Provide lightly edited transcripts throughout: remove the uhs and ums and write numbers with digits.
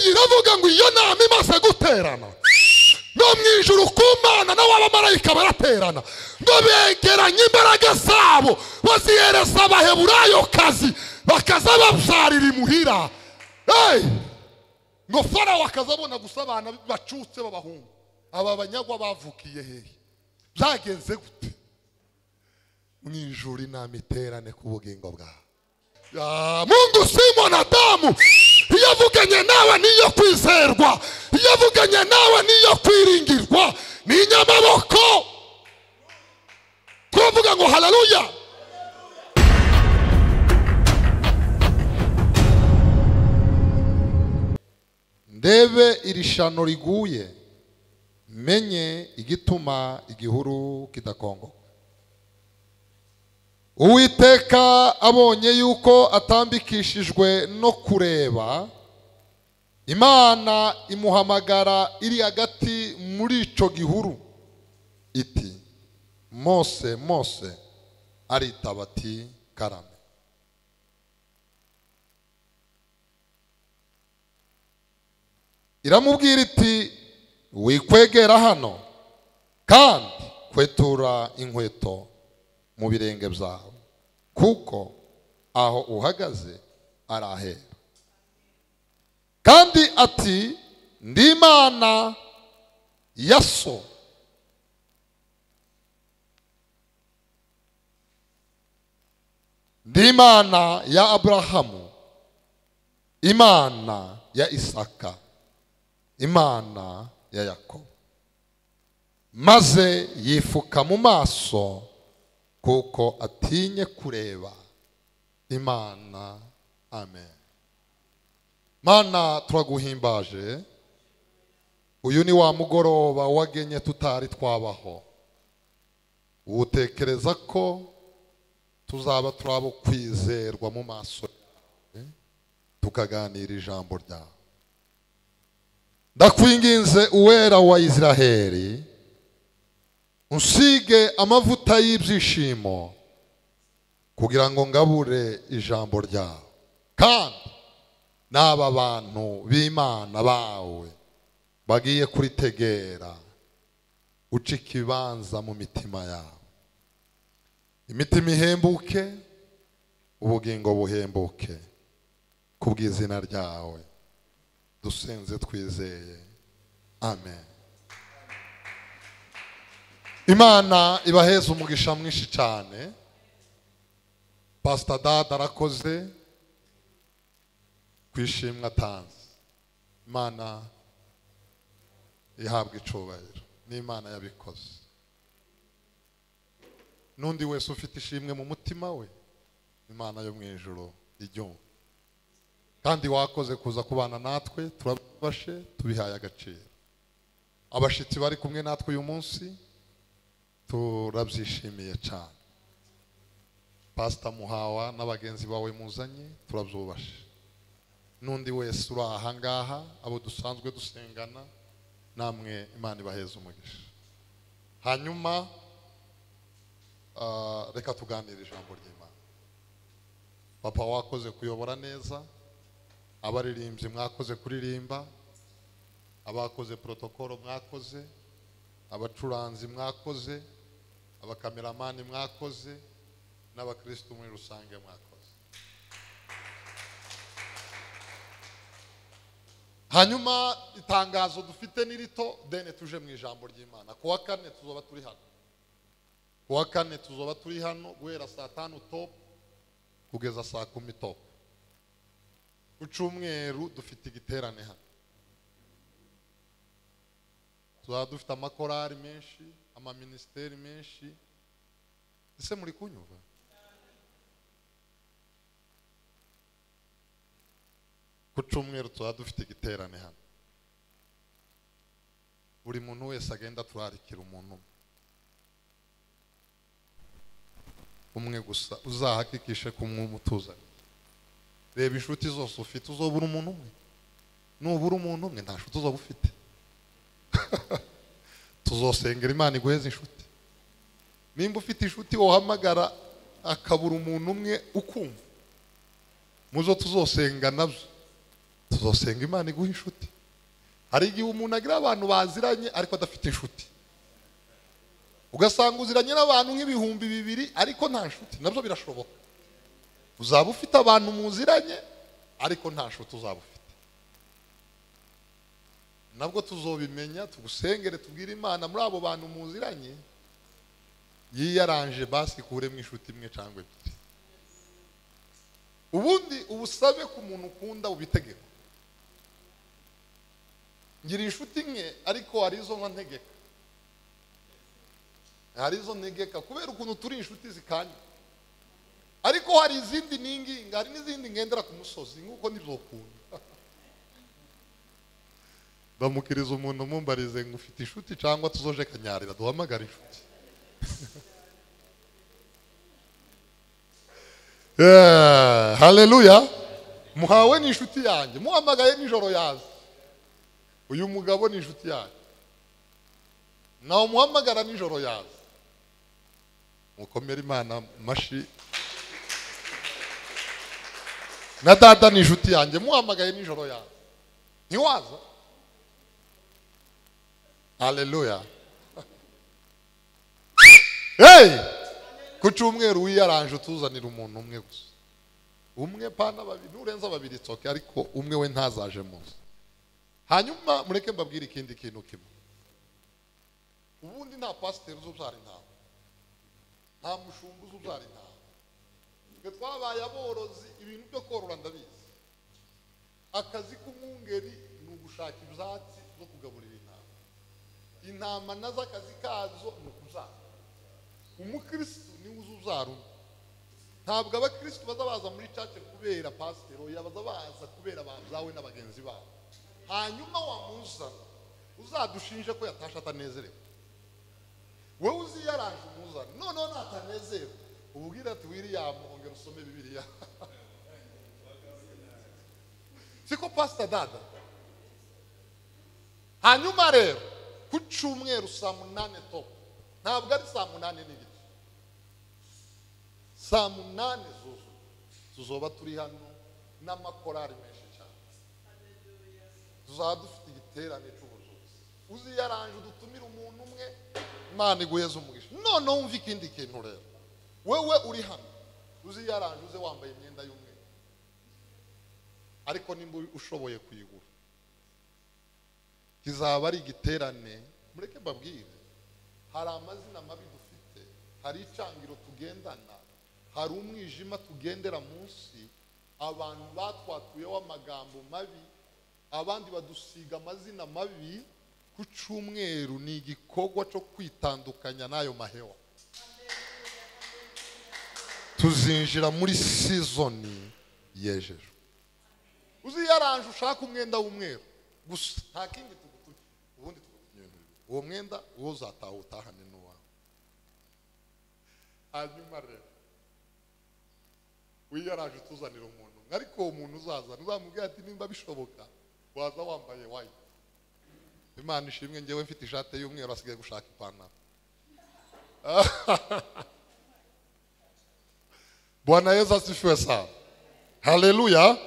Bibiliya iravuga ngo iyo nama imaze guterana no mwijuru ku Mana n'abamarayika baraterana ngo begeranye imbaraga zabo bazihereza abaheburayo kazi bakaza babyarira imuhira. Ngo Farawo akazabona gusa abana bacutse b'abahungu. Aba banyagwa bavukiye hehe? Byagenze gute? Mwijuru inama iterane ku bugingo bwawe. Mungu si mwanadamu. Iyo avuganye nawe niyo kwizerwa, iyo avuganye nawe niyo kwiringirwa, ni inyamaboko. Twavuga ngo haleluya. Ndebe irishano riguye, menye igituma igihuru kidakongoka. Uwiteka abonye yuko atambikishijwe no kureba, Imana imuhamagara iri hagati muri ico gihuru iti, Mose, Mose. Aritaba ati, karame. Iramubwira iti, wikwegera hano kandi kwetura inkweto mu birenge byawe, kuko aho uhagaze arahera. Kandi ati, ndi Imana ya so, ndi Imana ya Aburahamu, Imana ya Isaka, Imana ya Yakobo. Maze yifuka mu maso kuko atinye kureba Imana. Amen. Mana turaguhimbaje. Uyu ni wa mugoroba wagenye tutari twabaho. Utekereza ko tuzaba turabo kwizerwa mu maso yawe, tukaganira ijambo ryawe. Ndakwinginze uwera wa Israheli, unsige amavuta y'ibyishimo kugira ngo ngabure ijambo ryawe, kandi n'aba bantu b'Imana bawe bagiye kuritegera uca ikibanza mu mitima yawe. Imitima ihembuke, ubugingo buhembuke, kubw'izina ryawe dusenze twizeye. Amen. Imana ibaheze umugisha mwinshi cyane. Pastor Dada arakoze kwishimwa atanze. Imana ihabwa icubahiro, ni Imana yabikoze. Nundi wese ufite ishimwe mu mutima we, Imana yo mu ijuru iryumva. Kandi wakoze kuza kubana natwe, turabashe tubihaye agaciro. Abashitsi bari kumwe natwe uyu munsi turabyishimiye cyane. Pastor Muhawa n'abagenzi bawe muzanye turabyubashe. Nundi wese uri aha ngaha, abo dusanzwe dusengana, namwe Imana ibaheze umugisha. Hanyuma reka tuganire ijambo ry'Imana. Papa wakoze kuyobora neza, abaririmbyi mwakoze kuririmba, abakoze protokolo mwakoze, abacuranzi mwakoze, abakameramani mwakoze, n'abakristo muri rusange mwakoze. Hanyuma itangazo dufite nirito, dene tuje mu ijambo ry'Imana. Kuwa kane tuzoba turi hano. Kuwa kane tuzoba turi hano guhera saa 5 top kugeza saa 10 top. Ku cyumweru dufite igiterane hano. Tuzoba dufite amakorari menshi, amaministeri menshi. Ese muri kunyumva? Ku cyumweru tuzoba dufite igiterane hano. Buri muntu wese agenda turarikira umuntu umwe gusa uzahakikishe kumwumutuzana. Reba inshuti zose ufite, uzobura umuntu umwe. Nubura umuntu umwe nta nshuti uzoba ufite. Tuzosengera Imana iguheze inshuti. Nimba ufite inshuti wohamagara akabura umuntu umwe ukumva, muzo tuzosenga nabyo tuzosenga Imana iguha inshuti. Hari igihe umuntu agira abantu baziranye ariko adafite inshuti, ugasanga uziranye n'abantu nk'ibihumbi 2 ariko nta nshuti. Nabyo birashoboka. Uzaba ufite abantu muziranye ariko nta nshuti uzaba ufite. Nabwo tuzobimenya, tugusengere tubwire Imana muri abo bantu muziranye yiyaranje basi kuremo inshuti imwe cyangwa ebyiri. Ubundi ubusabe ku muntu ukunda ubitegeka. Ngira inshuti nke ariko hari izo ntegeka. Hari izo ntegeka kubera ukuntu turi inshuti zikanye. Ariko hari izindi ninginga, hari n'izindi ngendera ku musozi nk'uko nibzokunda. Bamukiriza umuntu mumbarize ngo ufite inshuti cyangwa tuzoje kanyarira duhamagara inshuti. Haleluya. Muhawe ni inshuti yanjye, muhamagaye nijoro yaza. Uyu mugabo ni inshuti yanjye, nawe muhamagara nijoro yaza. Mukomere Imana mashi. Na data ni inshuti yanjye, muhamagaye nijoro yaza. Ntiwaza? Haleluya. Hey! Ku cyumweru wiyaranje utuzanira umuntu umwe gusa. Umwe pana babiri, nurenza babiri tsoke, ariko umwe we ntazaje muzi. Hanyuma mureke mbabwire ikindi kintu kimwe. Ubundi nta pasiteri uzubyara intama, nta mushumba uzubyara intama. Twe twabaye aborozi, ibintu byo korora ndabizi. Akazi k'umwungeri ni ugushaka ibyatsi zo kugaburira intama. Intama nazo akazi kazo ni ukubyara. Umukristo ni uzubyara. Ntabwo abakristo baza muri church kubera pasitero, yabaza baza kubera babyawe n'abagenzi babo. Hanyuma wamuzana uzadushinje ko yatasha atanezerewe. Wowe uziyaranje umuzana none natanezerewe ubwira ati William ongera usome Bibiliya. Siko pastor dada. Hanyuma rero ku cyumweru saa 8 top, ntabwo ari saa 8 n'igice, saa 8 zuzu tuzoba turi hano n'amakorari menshi cyane. Tuzaba dufite igiterane cy'ubuzuzi. Uziyaranje udutumira umuntu umwe, Imana iguheze umugisha. None wumva ikindi kintu rero, wewe uri hano uziyaranje uze wambaye imyenda y'umweru, ariko nimba ushoboye kuyigura kizaba ari igiterane. Mureke mbabwire, hari amazina mabi dufite, hari icangiro tugendana, hari umwijima tugendera munsi, abantu batwatuyeho amagambo mabi, abandi badusiga amazina mabi. Ku cyumweru ni igikorwa cyo kwitandukanya n'ayo mahewa. Tuzinjira muri seasoni yejeje. Uziyaranje ushaka umwenda w'umweru gusa, nta kindi tugutuye. Ubundi tugutuye uwo mwenda uwo uzataha utahane n'uwawe. Hanyuma rero wiyaranje tuzanira umuntu, ariko uwo muntu uzazana uzamubwira ati nimba bishoboka waza wambaye white. Imana ishimwe, ngewe mfite ishati y'umweru asigaye gushaka ipantaro. Bwana Yesu asifiwe sana. Haleluya.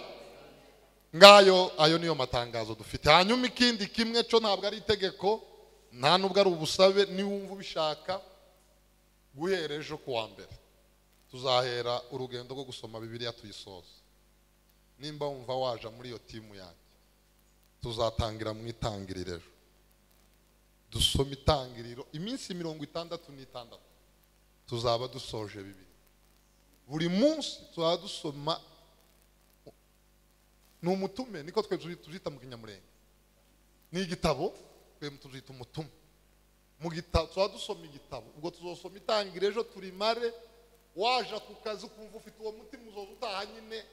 Ngayo ayo niyo matangazo dufite. Hanyuma ikindi kimwe cyo ntabwo ari itegeko, nta nubwo ari ubusabe. Ni wumva ubishaka guhera ejo ku wa mbere tuzahera urugendo rwo gusoma Bibiliya tuyisoza. Nimba wumva waje muri iyo timu yanjye, tuzatangira mu itangiriro. Dusoma itangiriro iminsi 66 tuzaba dusoje Bibiliya. Buri munsi tuzaba dusoma. Ni umutume, niko twe tuzita mu Kinyamurenge. Ni igitabo twe tuzita umutume. Mu gitabo tuzaba dusoma igitabo. Ubwo tuzosoma itangiriro ejo turimare. Waje ku kazi kumva ufite uwo mutima uzoza utaha nyine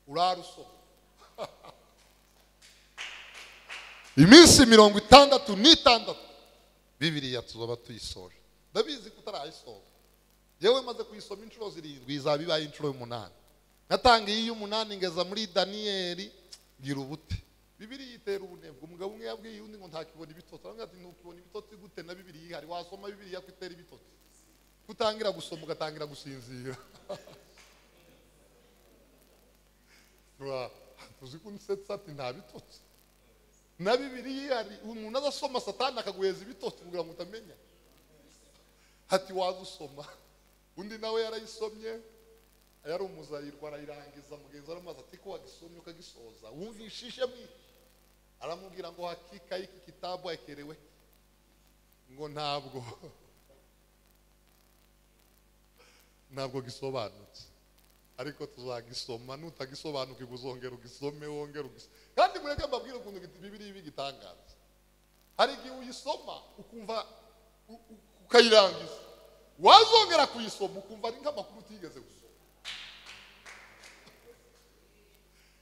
urarusoma. Iminsi 66 Bibiliya tuzaba tuyisoje. Ndabizi kutarayisoza. Yewe maze kuyisoma inshuro 7 izaba ibaye inshuro 8. Natangiye y'umunani ngeza muri Daniyeli ngira ubute. Bibiliya itera ubunebwe. Umugabo umwe yabwiye undi ngo ntakibona ibitotsi. Aranga ati ntukibona ibitotsi gute na Bibiliya ihari? Wasoma Bibiliya ko itera ibitotsi. Kutangira gusoma ugatangira gusinzira. uzi ko unsetsa ati nta bitotsi na Bibiliya ari umuntu azasoma Satani akaguheza ibitotsi kugira ngo utamenya ati waza usoma undi nawe yarayisomye yari umuzayirwa arayirangiza mugenzi aramubaza ati ko wagisomye ukagisoza wumvishije aramubwira ngo hakika iki kitabu akerewe ngo ntabwo gisobanutse ariko tuzagisoma nutagisobanukirwa uzongera ugisome wongera ugisome kandi mureke mbabwire ukuntu Bibiliya ibigitangaza hari igihe uyisoma ukumva ukayirangiza wazongera kuyisoma ukumva ari nk'amakuru utigeze gusoma.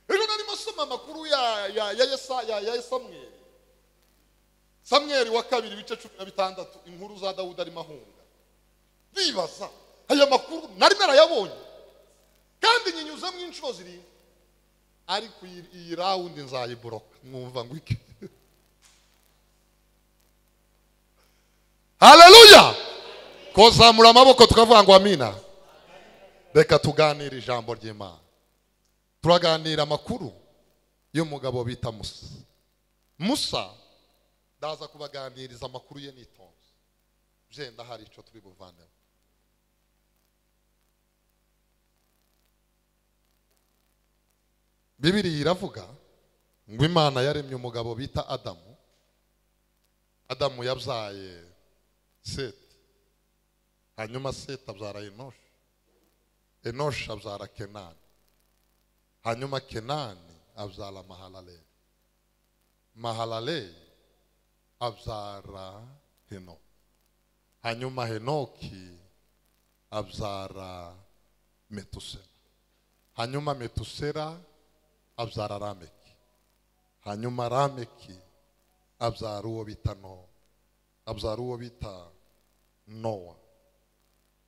Rero narimo soma amakuru ya Samweli wa kabiri ibice 16 inkuru za Dawudi ari mahunga bibaza aya makuru nari narayabonye kandi nyinyuza mu inshuro ziri ariko iyi round nzayiboroka mwumva ngo iki. Haleluya kozamura amaboko tukavuga ngo amina. Reka tuganire ijambo ry'Imana. Turaganira amakuru y'umugabo bita Musa ndaza kubaganiriza amakuru ye nitonze byenda hari ico turi buvane. Bibiliya iravuga ngo Imana yaremye umugabo bita Adamu yabyaye Seti, hanyuma Seti abyara Enoshi abyara Kenani, hanyuma Kenani abyara Mahalaleli abyara Henoki, hanyuma Henoki abyara Metusela, hanyuma Metusela abyara Lameki, hanyuma Lameki abyara uwo bita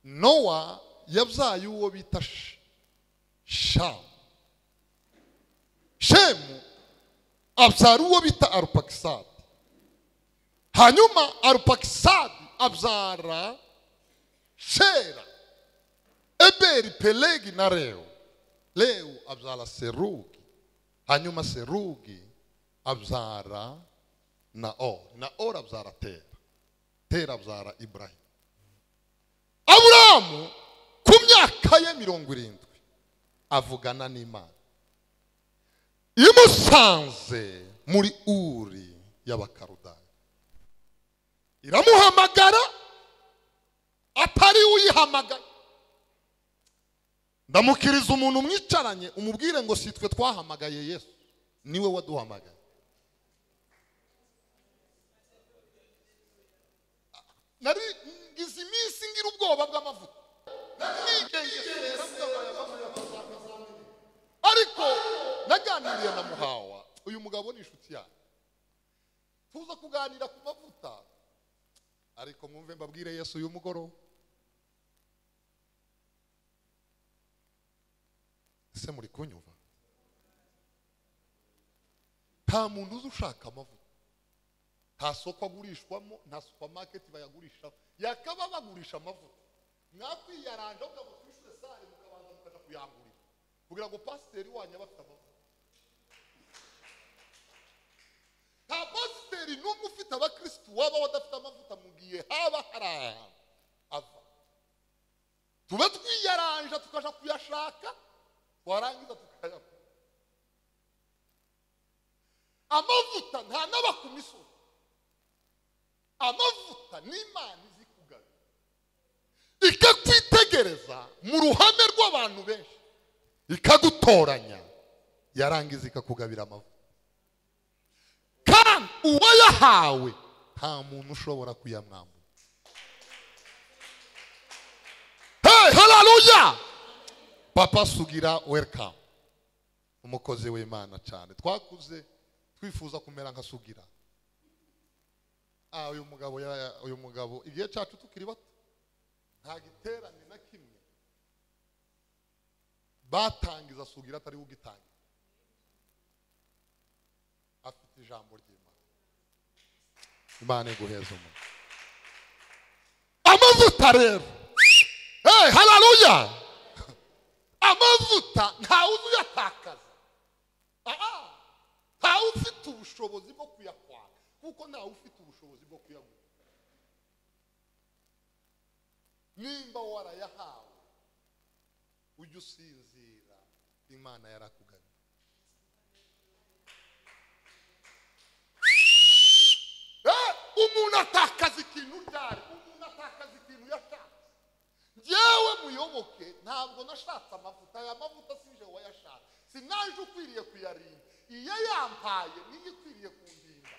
Nowa yabyaye uwo bita Shemu abyara uwo bita Arupakisadi, hanyuma Arupakisadi abyara Shera, Eberi, Pelegi na Reu abyara Serugi, hanyuma Serugi abyara Naor abyara Tera abyara Ibrahim. Aburahamu ku myaka ye 70 avugana n'Imana imusanze muri Uri y'Abakarudayi, iramuhamagara atari uyihamagaye. Ndamukiriza umuntu mwicaranye umubwire ngo sitwe twahamagaye Yesu, niwe waduhamagaye. Nari ngize iminsi ngira ubwoba bw'amavuta ariko naganiriye na Muhawa, uyu mugabo ni inshuti yanjye, tuza kuganira ku mavuta. Ariko mwumve mbabwire Yesu uyu mugoroba, ese muri kunyumva? Nta muntu uzi ushaka amavuta, nta soko agurishwamo, nta supermarket bayagurisha, yakaba bagurisha amavuta. Mwakwiyaranja ubwo kwishure sare mukabanza mukaja kuyangurira kugira ngo pasiteri wanyu abafite amavuta. Nta pasiteri n'umwe ufite abakristo waba wadafite amavuta mugiye haba harahana ava. Tube twiyaranja tukaja kuyashaka warangiza tukayakura. Amavuta nta n'abakumisoro, amavuta n'Imana izikugabe ikakwitegereza mu ruhame rw'abantu benshi ikagutoranya, yarangiza ikakugabira amavuta. Kandi uwo yahawe nta muntu ushobora kuyamwambura. Hey, haleluya! Papa Sugira welcome, umukozi w'Imana cyane. Twakuze twifuza kumera nka Sugira. Uyu mugabo igihe cyacu tukiri bato nta giterane na kimwe batangiza Sugira atari ugitangira. Afite ijambo ry'Imana. Imana iguheze umuntu. Amavuta rero, hey, haleluya! Amavuta nta uzuyatakaza. ubushobozi bwo kuyakwaka kuko ntawe ufite ubushobozi bwo kuyaguha. Nimba warayahawe ujye usinzira, Imana yarakuganye. Umuntu atakaza ikintu ryari, umuntu atakaza ikintu yashatse. Njyewe muyoboke ntabwo nashatse amavuta, aya mavuta sinje wayashatse, sinaje ukwiriye kuyarinda, iyo yampaye niyo ikwiriye kundinda.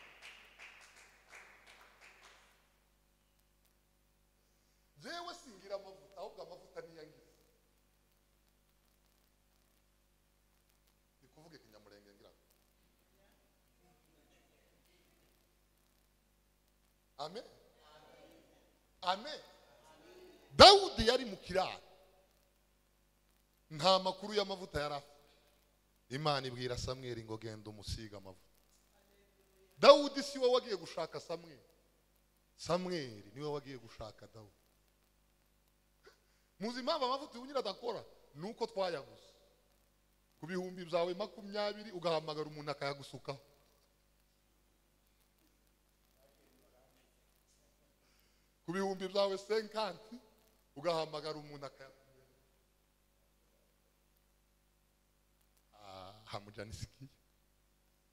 Njyewe singira amavuta, ahubwo amavuta niyangiza. Ni kuvuga ikinyamurenge ngira. Amen. Amen. Dawudi yari mu kiraro, nta makuru y'amavuta yari afite. Imana ibwira Samweli ngo genda umusiga amavuta. Dawudi si we wagiye gushaka Samweli, Samweli niwe wagiye gushaka Dawudi. Muzi impamvu amavuta unyira adakora? Nuko twayaguze ku bihumbi byawe 20 ugahamagara umuntu akayagusukaho. Ku bihumbi byawe 50 ugahamagara umuntu akayagusukaho. Hamujanisikiye.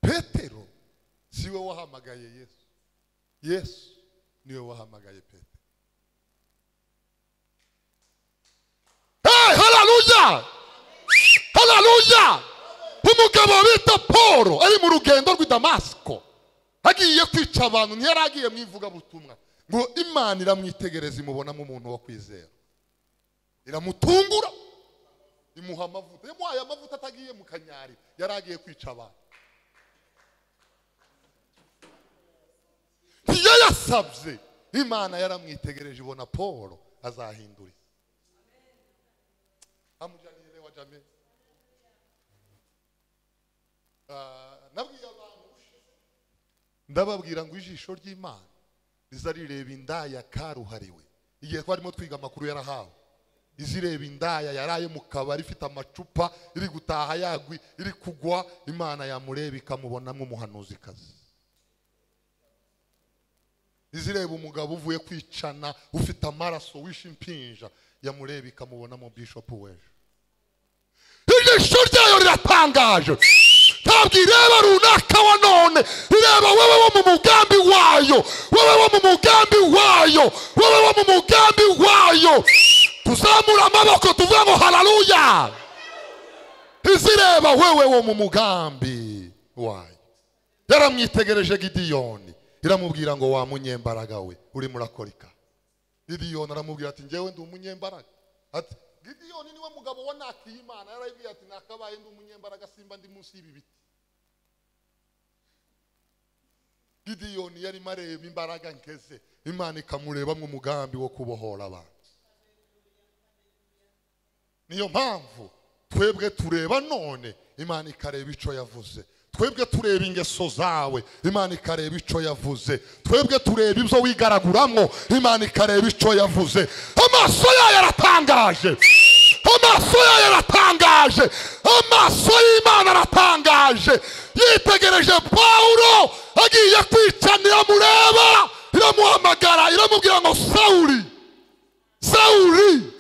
Petero siwe wahamagaye Yesu, Yesu niwe wahamagaye Petero. Haleluya! Haleluya! Umugabo bita Paulo ari mu rugendo rw'i Damasiko, agiye kwica abantu, ntiyaragiye mwivuga butumwa ngo Imana iramwitegereza imubonamo umuntu wo kwizera, iramutungura imuha amavuta. Yamuhaye amavuta atagiye mu kanyari, yaragiye kwica abantu. Iyo yasabye, Imana yaramwitegereje ibona Paulo azahindura. Amujanire wa jamii. Nabwiye abantu ndababwira ngo ijisho ry'Imana rizarireba indaya karuhariwe. Igihe twarimo twiga amakuru yarahawe, izireba indaya yaraye mu kabari ifite amacupa, iri gutaha yagwi, iri kugwa, Imana yamureba ikamubonamo umuhanuzikazi. Izireba umugabo uvuye kwicana ufite amaraso wishe impinja, yamureba ikamubonamo bishop weje. Ijisho ryayo riratangaje, ntabwo ireba runaka wa none, ireba wewe wo mu mugambi wayo, wewe wo mu mugambi wayo, wewe wo mu mugambi wayo. Tuzamura amaboko tuvuga ngo haleluya. Izireba wewe wo mu mugambi wayo. Yaramwitegereje Gideyoni, iramubwira ngo wa munyembaraga we uri murakorika. Gideyoni aramubwira ati njyewe ndi umunyembaraga. Ati Gideyoni niwe mugabo wanakiye Imana, yarabwiye ati nakabaye ndi umunyembaraga simba ndi munsi y'ibiti. Gideyoni yari mareba imbaraga nkeze, Imana ikamureba mu mugambi wo kubohora abantu. Niyo mpamvu twebwe tureba none, Imana ikareba ico yavuze. Twebwe tureba ingeso zawe, Imana ikareba ico yavuze. Twebwe tureba ibyo wigaraguramwo, Imana ikareba ico yavuze. Amaso yayo aratangaje, amaso yayo aratangaje, amaso y'Imana aratangaje. Yitegereje Paulo agiye kwicanira, mureba, iramuhamagara, iramubwira ngo Sawuli, Sawuli,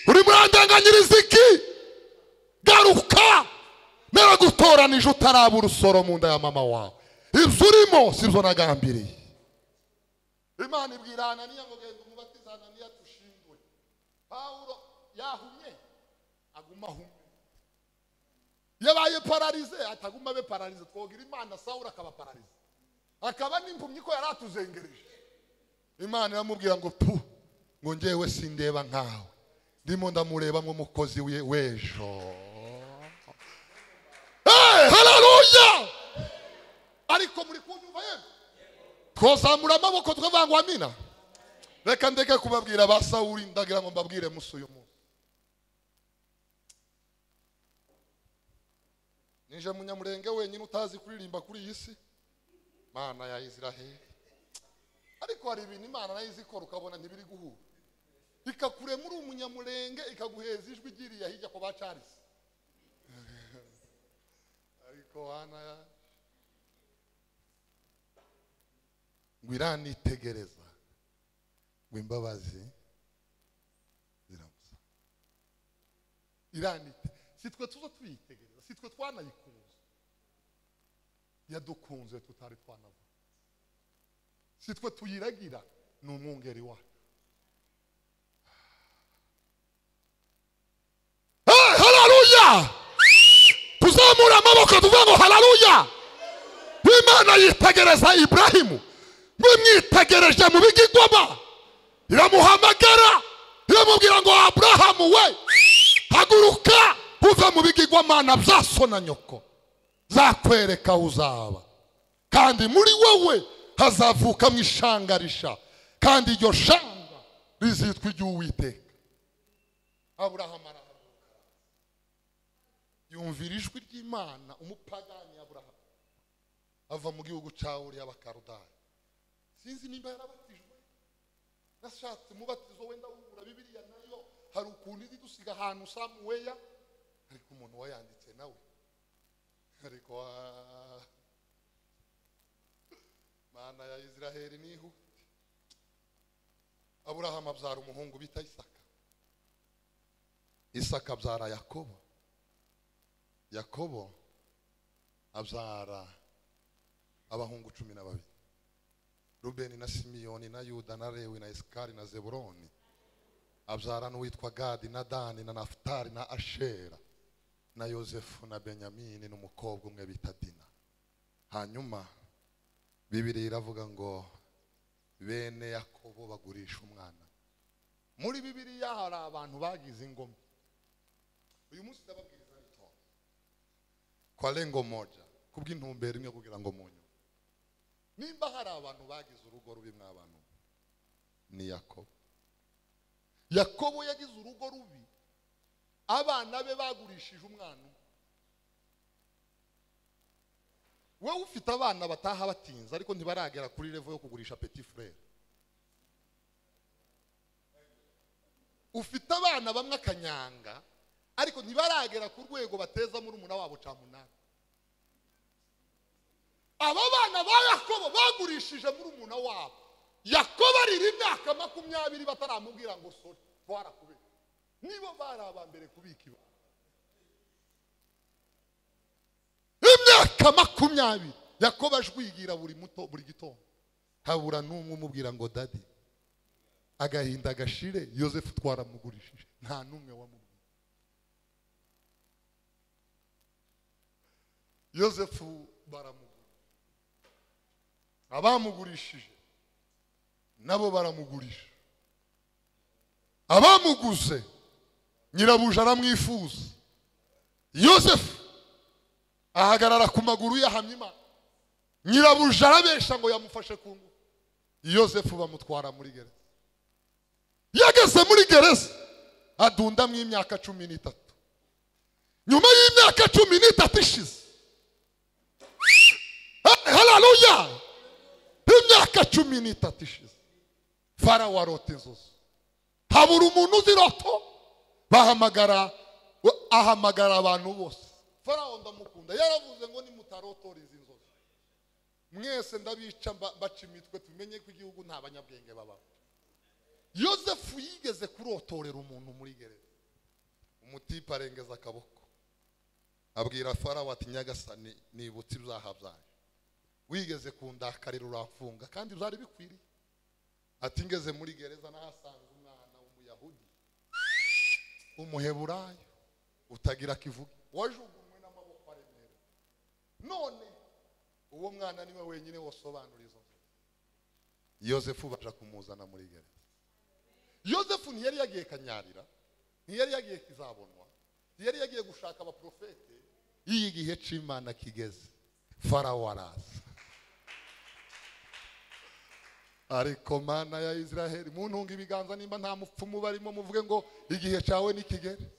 uri murandanganyiriza iki? Garuka, naragutoranije utaraba urusoro mu nda ya mama wawe. Ibyo urimo sibyo nagambiriye. Imana ibwira Ananiya ngo genda umubatize Ananiya tushingwe. Paulo yahumye, aguma humye. Yabaye paralize, ataguma be paralize. Twogira Imana Sawuli akaba paralize, akaba n'impumyi ko yaratuzengereje. Imana iramubwira ngo pu, ngo njyewe sindeba nkawe, ndimo ndamureba nk'umukozi w'ejo. Haleluya! Ariko muri kunyumva yemwe, twozamura amaboko tukavuga ngo amina. Reka ndeke kubabwira ba Sawuli, ndagira ngo mbabwire musu uyu munsi. Nije munyamurenge wenyine utazi kuririmba kuri iyi si, Mana ya Israheli. Ariko hari ibintu Imana nayo izikora ukabona ntibiri guhura, ikakure muri umunyamurenge ikaguheza ijwi giriya hirya ko bacarisi. Ariko wana ngo iranitegereza ngo imbabazi ziramusa. Iranite si twe tuza tuyitegereza, si twe twanayikunze, yadukunze tutari twanava, si twe tuyiragira, ni umwungeri wacu. Haleluya! Tuzamura amaboko tuvuga ngo haleluya. Imana yitegereza Ibrahimu, mwimwitegereje mu bigigwama, iramuhamagara iramubwira ngo Abrahamu we haguruka uva mu bigigwamana bya so na nyoko, zakwereka aho uzaba, kandi muri wowe hazavukamo ishanga risha, kandi iryo shanga rizitwa iry'Uwiteka. Abrahamu yumvira ijwi ry'Imana. Umupagani Abrahamu ava mu gihugu cya Uri y'Abakarudayi, sinzi nimba yarabatijwe, nashatse mubatizo wenda wubura Bibiliya nayo hari ukuntu izi dusiga ahantu Samuweya, ariko umuntu wayanditse nawe ariko Mana ya Israheli nihute. Abrahamu abyara umuhungu bita Isaka, Isaka abyara Yakobo, Yakobo abyara abahungu 12, Rubeni na Simiyoni na Yuda na Lewi na Isikari na Zebuloni. Abyara n'uwitwa Gadi na Dani na Naftali na Ashera na Yosefu na Benyamini n'umukobwa umwe bita Dina. Hanyuma Bibiliya iravuga ngo bene Yakobo bagurisha umwana. Muri Bibiliya hari abantu bagize ingoma. Uyu munsi ndababwiriza ito kwa lengo moja, kubw'intumbero imwe kugira ngo munyu. Nimba hari abantu bagize urugo rubi mw'abantu, ni Yakobo. Yakobo yagize urugo rubi, abana be bagurishije umwana. Wewe ufite abana bataha batinze ariko ntibaragera kuri level yo kugurisha petit frère. Ufite abana bamwe akanyanga ariko ntibaragera ku rwego bateza muri umuna wabo camunana. Aba bana ba Yakobo bagurishije muri umuna wabo. Yakobo ari imyaka 20 bataramubwira ngo sori twarakubera, nibo bari abambere kubika iba. Imyaka 20 Yakobo ajwigira buri muto buri gitondo, habura n'umwe umubwira ngo dadi. Agahinda gashire, Yosefu twaramugurishije, nta n'umwe wamubwira. Yosefu baramugura, abamugurishije nabo baramugurisha, abamuguze nyirabuja aramwifuza. Yosefu ahagarara ku maguru yahamye Imana, nyirabuja arabesha ngo yamufashe ku ngufu. Yosefu bamutwara muri gereza. Yageze muri gereza adunda mu imyaka 13. Nyuma y'imyaka 13 ishize, haleluya, imyaka 13 ishize, Farawo arota inzozi. Habura umuntu uziroto, ahamagara abantu bose. Farawo ndamukunda, yaravuze ngo nimutarotora izi nzozi mwese ndabica baca imitwe, tumenye ko igihugu nta banyabwenge baba. Yosefu yigeze kurotorera umuntu muri gereza. Umutipe arengeza akaboko abwira Farawo ati nyagasani nibutse ibyaha byanjye, wigeze kundakarira uramfunga kandi byari bikwiriye. Ati ngeze muri gereza nahasanga umwana w'Umuyahudi, Umuheburayo utagira kivuga, wajugunywe n'amaboko aremera. None uwo mwana niwe wenyine wosobanura izo nzozi. Yosefu baje kumuzana muri gereza. Yosefu ntiyari yagiye kanyarira, ntiyari yagiye kizabonwa, ntiyari yagiye gushaka abaprofete. Iyi gihe c'Imana kigeze, Farawo araza. Ariko Mana ya Israheli, muntunga ibiganza nimba nta mupfumu barimo, muvuge ngo igihe cyawe nikigere.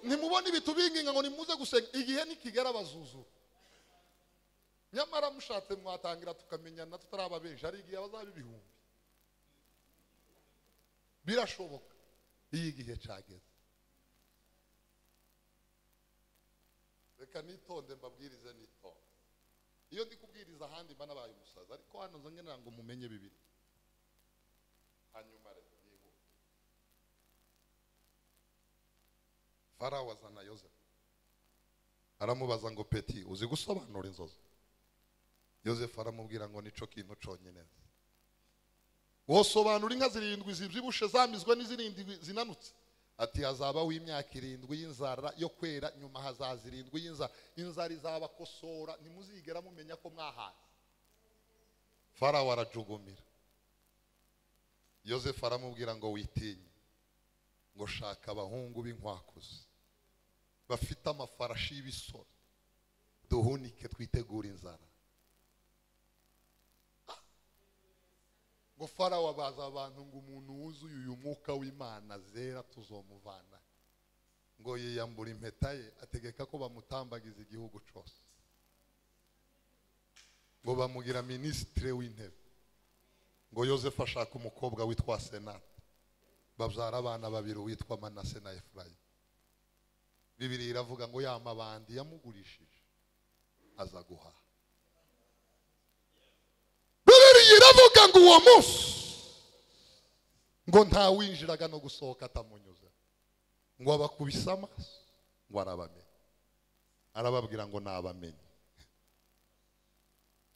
Ntimubona ibitubinginga ngo nimuze gusenga, igihe nikigera bazuzura. Nyamara mushatse mwatangira tukamenyana tutaraba benshi, ari igihe bazaba ibihumbi. Birashoboka, iyi gihe cyageze. Reka nitonde mbabwirize nitonde. iyo ndi kubwiriza ahandi mba nabaye umusaza, ariko hano nzongera ngo mumenye bibiri. Hanyuma rero Farawo azana Yosefu, aramubaza ngo peti uzi gusobanura inzozi? Yosefu aramubwira ngo nico kintu conyine. Wosobanura inka 7 zibyibushe zamizwe n'izirindwi zinanutse? Ati hazabaho imyaka 7 y'inzara yo kwera, nyuma hazaza 7 y'inzara. Inzara izabakosora ntimuzigera mumenya ko mwahaze. Farawo arajugumira. Yosefu aramubwira ngo witinye, ngo shaka abahungu b'inkwakuzi bafite amafarashi y'ibisoro, duhunike twitegura inzara. Ngo Farawo abaza abantu ngo umuntu wuzuye uyu mwuka w'Imana zera tuzomuvana. Ngo yiyambura impeta ye, ategeka ko bamutambagiza igihugu cyose, ngo bamugira ministre w'intebe. Ngo Yosefu ashaka umukobwa witwa Senati, babyara abana 2 witwa Manase na Efurayimu. Bibiri iravuga ngo ya mabandi yamugurishije aza guhaha. Bibiri iravuga ngo uwo munsi ngo nta winjiraga no gusohoka atamunyuze, ngo abakubise amaso ngo arabamenye. Arababwira ngo nabamenye.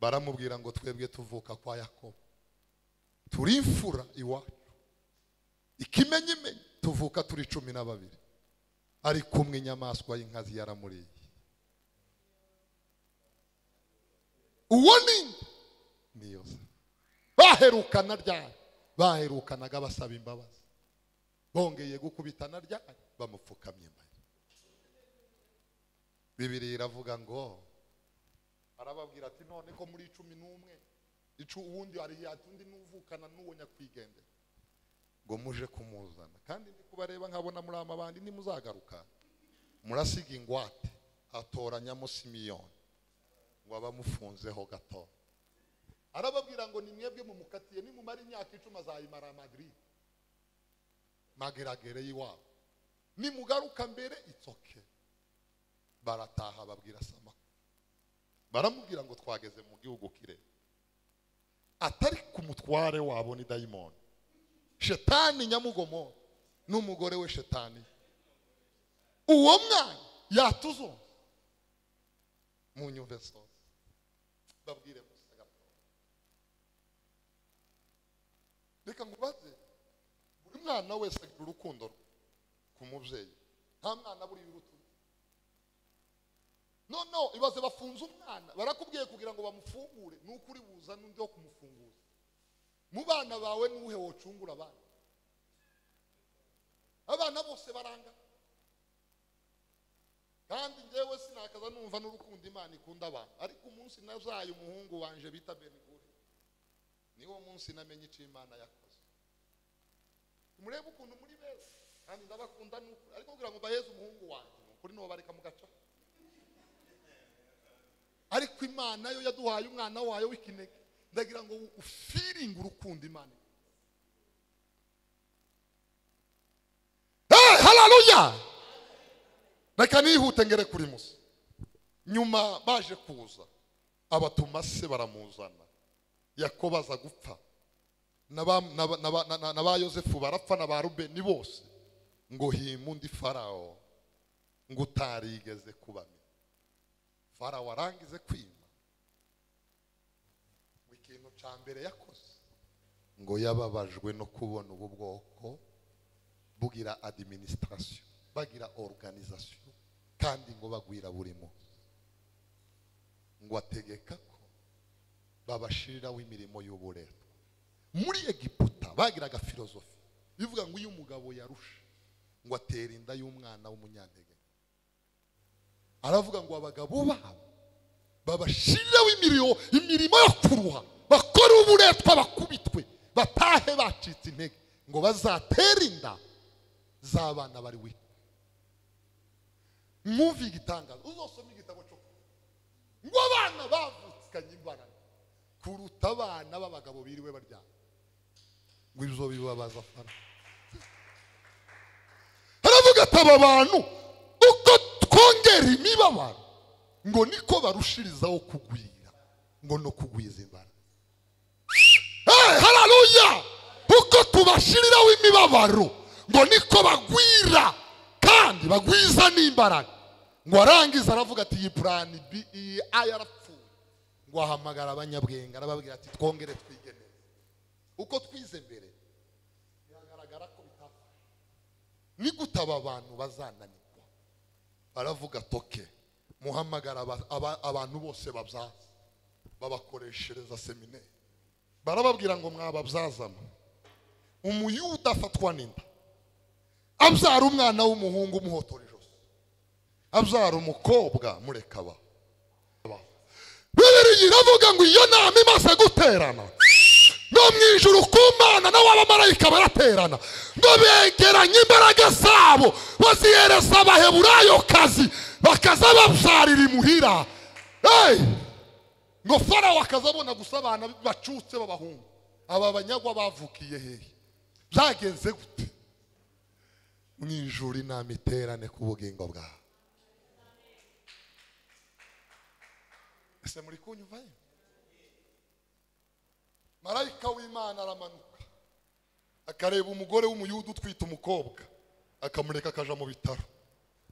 Baramubwira ngo twebwe tuvuka kwa Yakobo, turi imfura iwacu, ikimenyimenyi tuvuka turi 12, ari kumwe inyamaswa y'inkazi yaramuriye. Uwo ni Yosefu. Baherukana ryari? Baherukanaga basaba imbabazi, bongeye gukubitana ryari? Bamupfukamye imbere. Bibiri iravuga ngo arababwira ati none ko muri 11 uwundi ari yatundi n'uvukana n'uwo nyakwigendera, ngo muje kumuzana, kandi ndi kubareba nkabona muri amabandi nimuzagaruka murasiga ingwate. Atoranyamo Simiyoni ngo abamufunzeho gato. Arababwira ngo ni mwebwe mumukatiye, nimumara imyaka 10 azayimara Madrid mageragere yiwabo, nimugaruka mbere itsoke. Barataha babwira Sama, baramubwira ngo twageze mu gihugu kire, atari ku mutware wabo ni dayimoni, Shetani nyamugomo n'umugore we Shetani. Uwo mwana yatuzo mu nyumve sose. Babwire musaga, reka ngubaze, buri mwana wese agira urukundo ku mubyeyi, nta mwana buri yurutu. No, ibaze bafunze umwana, barakubwiye kugira ngo bamufungure, n'ukuri buza n'undi wo kumufungura. Mu bana bawe nuhe wocungura abana? Abana bose baranga. Kandi njyewe sinakaza numva n'urukundo Imana ikunda abantu, ariko umunsi nazaye umuhungu wanje bita Beniguri, niwo munsi namenye icyo Imana yakoze. Murebe ukuntu muri beza, kandi ndabakunda n'ukuri, ariko kugira ngo baheze umuhungu wanje kuri no bareka mugaca. Ariko Imana yo yaduhaye umwana wayo w'ikinege, ndagira ngo ufiringa urukundo Imana. Haleluya! Reka nihute ngere kuri Musa. Nyuma baje kuza abatuma se baramuzana, Yakobo aza gupfa, na Yosefu barapfa, na ba Rubeni bose, ngo himundi Farawo ngo utarigeze kubamenya. Farawo arangize kwima, ikintu cya mbere yakoze ngo yababajwe no kubona ubu bwoko bugira administration, bagira organisation, kandi ngo bagwira buri munsi. Ngo ategeka ko babashiriraho imirimo y'uburetwa. Muri Egiputa bagiraga filozofi bivuga ngo iyo umugabo yarusha ngo atera inda y'umwana w'umunyantege. Aravuga ngo abagabo babo babashiriraho imirimo yo kuruha, bakora uburetwa, bakubitwe, batahe bacitse intege, ngo bazatera inda z'abana bari we. Mwumve igitangazo, uzosoma igitabo cyo ngo abana bavutsikanye imbaraga kuruta abana b'abagabo biriwe baryana. Ngo ibyo bibabaza Farawo. Aravuga ati aba bantu uko twongera imibabaro ngo niko barushirizaho kugwira. ngo no kugwiza imbaraga. Haleluya! Uko tubashiriraho imibabaro ngo niko bagwira kandi bagwiza n'imbaraga. Ngo arangiza aravuga ati iyi plan B iyi A yarapfuye. Ngo ahamagara abanyabwenge arababwira ati twongere twige neza. Uko twize mbere biragaragara ko bitafa. Ni gutaba abantu bazananirwa. Baravuga toke muhamagara abantu bose babyaza babakoreshereza seminari. Barababwira ngo mwababyazamo. Umuyuda afatwa n'inda abyara umwana w'umuhungu umuhotora ijosi, abyara umukobwa murekaba. Bibiliya iravuga ngo iyo nama imaze guterana no mu ijuru ku Mana n'abamarayika baraterana ngo begeranye imbaraga zabo bazihereza abaheburayo kazi bakaza babyarira imuhira. Ngo Farawo akazabona gusa abana bacutse b'abahungu. Aba banyagwa bavukiye hehe? Byagenze gute? Mu ijuru inama iterane ku bugingo bwawe. Ese muri kunyumva? Marayika w'Imana aramanuka akareba umugore w'umuyuda utwita umukobwa akamureka akaja mu bitaro.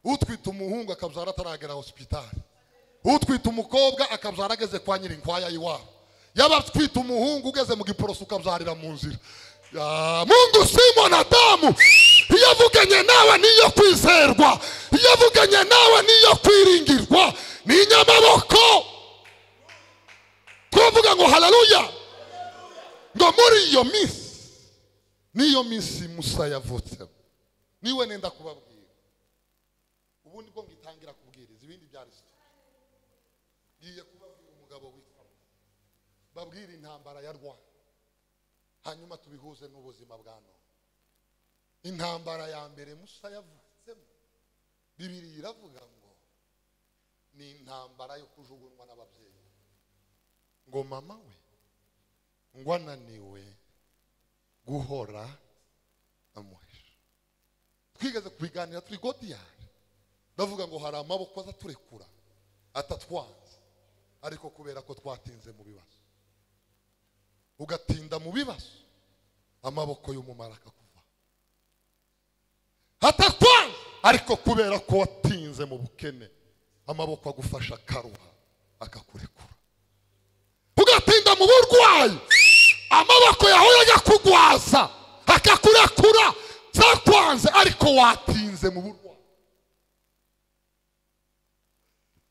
Utwita umuhungu akabyara ataragera hospital. Utwita umukobwa akabyara ageze kwa nyirinkwaya iwabo. Yaba twita umuhungu ugeze mu giporoso ukabyarira mu nzira. Mungu si mwanadamu. Iyo avuganye nawe niyo kwizerwa, iyo avuganye nawe niyo kwiringirwa, ni inyamaboko. Twavuga ngo haleluya. Ngo muri iyo minsi niyo minsi Musa yavutse. Niwe nenda kubabwira. Ubu nibwo ngitangira kubwiriza ibindi byari ngiye kubabwira umugabo witwa babwira intambara ya Rwanda. Hanyuma tubihuze n'ubuzima bwa none. Intambara ya mbere Musa yavutsemo Bibiliya iravuga ngo ni intambara yo kujugunywa n'ababyeyi. Ngo mama we ngo ananiwe guhora amuhisha. Twigeze kubiganira turi Godiyari. Ndavuga ngo hari amaboko azaturekura atatwanze ariko kubera ko twatinze mu bibazo. Ugatinda mu bibazo amaboko y'umumara akakuva. Atakwanze ariko kubera ko watinze mu bukene amaboko agufasha akaruha akakurekura. Ugatinda mu burwayi amaboko yawe yagakugwaza akakurekura. Zakwanze ariko watinze mu burwayi.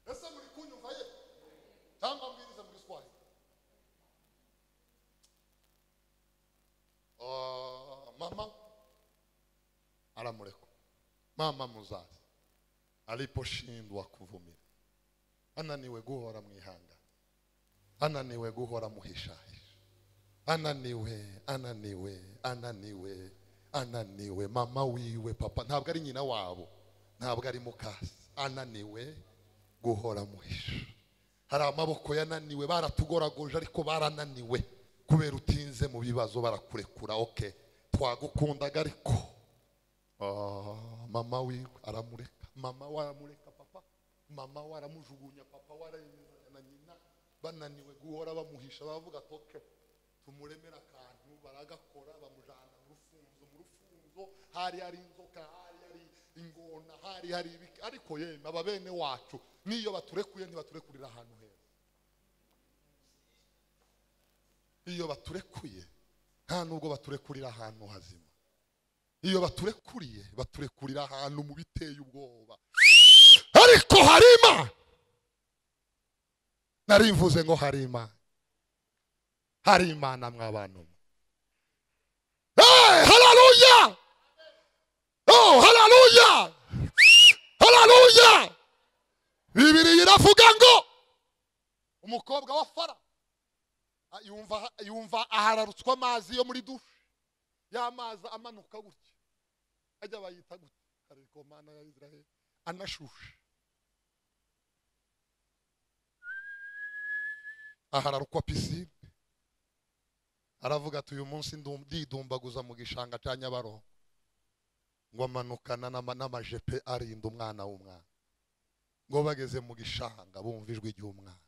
Ese muri kunyumva ye? Cyangwa mbwiriza muri Swahili? Mama aramureko. Mama muzazi aliposhindwa kuvumira, ananiwe guhora mwihanga, ananiwe guhora muhishahisha, ananiwe mama wiwe papa ntabwo ari nyina wabo, ntabwo ari mukasi, ananiwe guhora muhisha. Hari amaboko yananiwe baratugoragoje ariko barananiwe kubera utinze mu bibazo barakurekura. Okay, twagukundaga ariko mama wiwe aramureka, mama waramureka papa, mama waramujugunya papa warayemeza na nyina, bananiwe guhora bamuhisha. Bavuga toke tumuremera akantu baragakora bamujana mu rufunzo, hari inzoka, hari ingona, hari ibiki. Ariko yemwe ababene wacu niyo baturekuye ntibaturekurira ahantu heza. Iyo baturekuye nta nubwo baturekurira ahantu hazima. Iyo baturekuriye baturekurira ahantu mu biteye ubwoba. Ariko harima narimvuze ngo harima mw'abantu. Haleluya! Oh haleluya! Haleluya! Bibiliya iravuga ngo umukobwa wa Fara yumva ahararutswa amazi yo muri dushe. Ya mazi amanuka gutya ajya bayita gutya ariko Mana ya Israeli anashushe. Ahararukwa pisine. Aravuga ati uyu munsi ndidumbaguza mu gishanga cya Nyabarongo. Ngo amanukana n'amajepe arinda umwana w'umwana. Ngo bageze mu gishanga bumva ijwi ry'umwana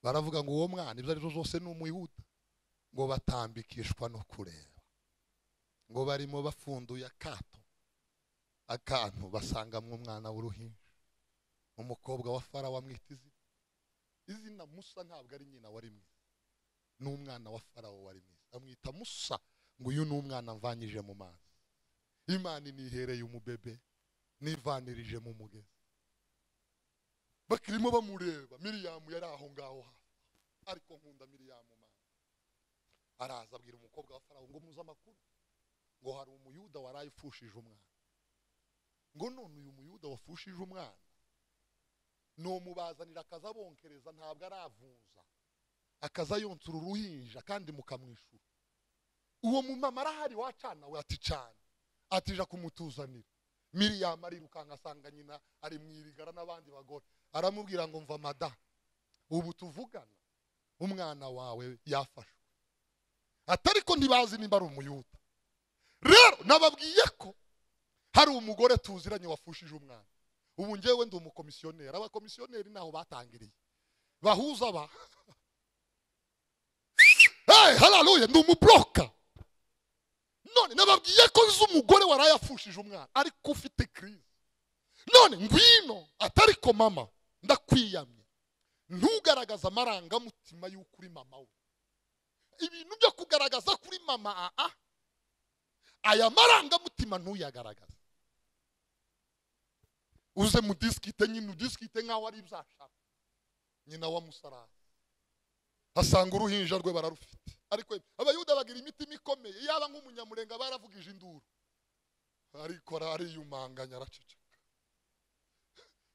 baravuga ngo uwo mwana ibyo ari byo zose ni umuyuda, ngo batambikishwa no kureba, ngo barimo bafunduye akantu basangamwe umwana w'uruhinja. Umukobwa wa Farawo amwita izina Musa, ntabwo ari nyina wari mwiza, n'umwana wa Farawo wari mwiza, amwita Musa, ngo uyu ni umwana mvanyije mu mazi. Imana inihereye umubebe nivanirije mu mugezi. Bakirimo bamureba, Miriyamu yari aho ngaho hafi, ariko nkunda Miriyamu mama. Araza abwira umukobwa wa Farawo ngo muze amakuru, ngo hari umuyuda waraye ufushije umwana. Ngo none uyu muyuda wafushije umwana no mubazanira akaza bonkereza, ntabwo aravunza, akaza yonsura uruhinja kandi mukamwishura. Uwo mumama arahari wacana we, ati cyane, atija kumutuzanira. Miriyamu arirukanka asanga nyina ari mwirigara n'abandi bagore, aramubwira ngo mva mada, ubu tuvugana umwana wawe yafashwe. Atariko ntibazi nimba ari umuyuda. Rero nababwiye ko hari umugore tuziranye wafushije umwana. Ubu ngewe ndi umukomisiyoneri, abakomisiyoneri naho batangiriye bahuza ba hey, haleluya, ndi umubroka. None nababwiye ko z'umugore waraye afushije umwana ariko ufite crise. None ngwino, atariko mama ndakwiyamye, ntugaragaza amarangamutima y'ukuri mama we. Ibintu byo kugaragaza kuri mama aya marangamutima ntuyagaragaza. Uze mudiskite nyine, udiskite nkaho ari ibyashaka. Nyina wa Musarani asanga uruhinja rwe bararufite, ariko abayuda bagira imitima ikomeye, yaba nk'umunyamurenga baravugije induru, ariko ariyumanganya araceceka.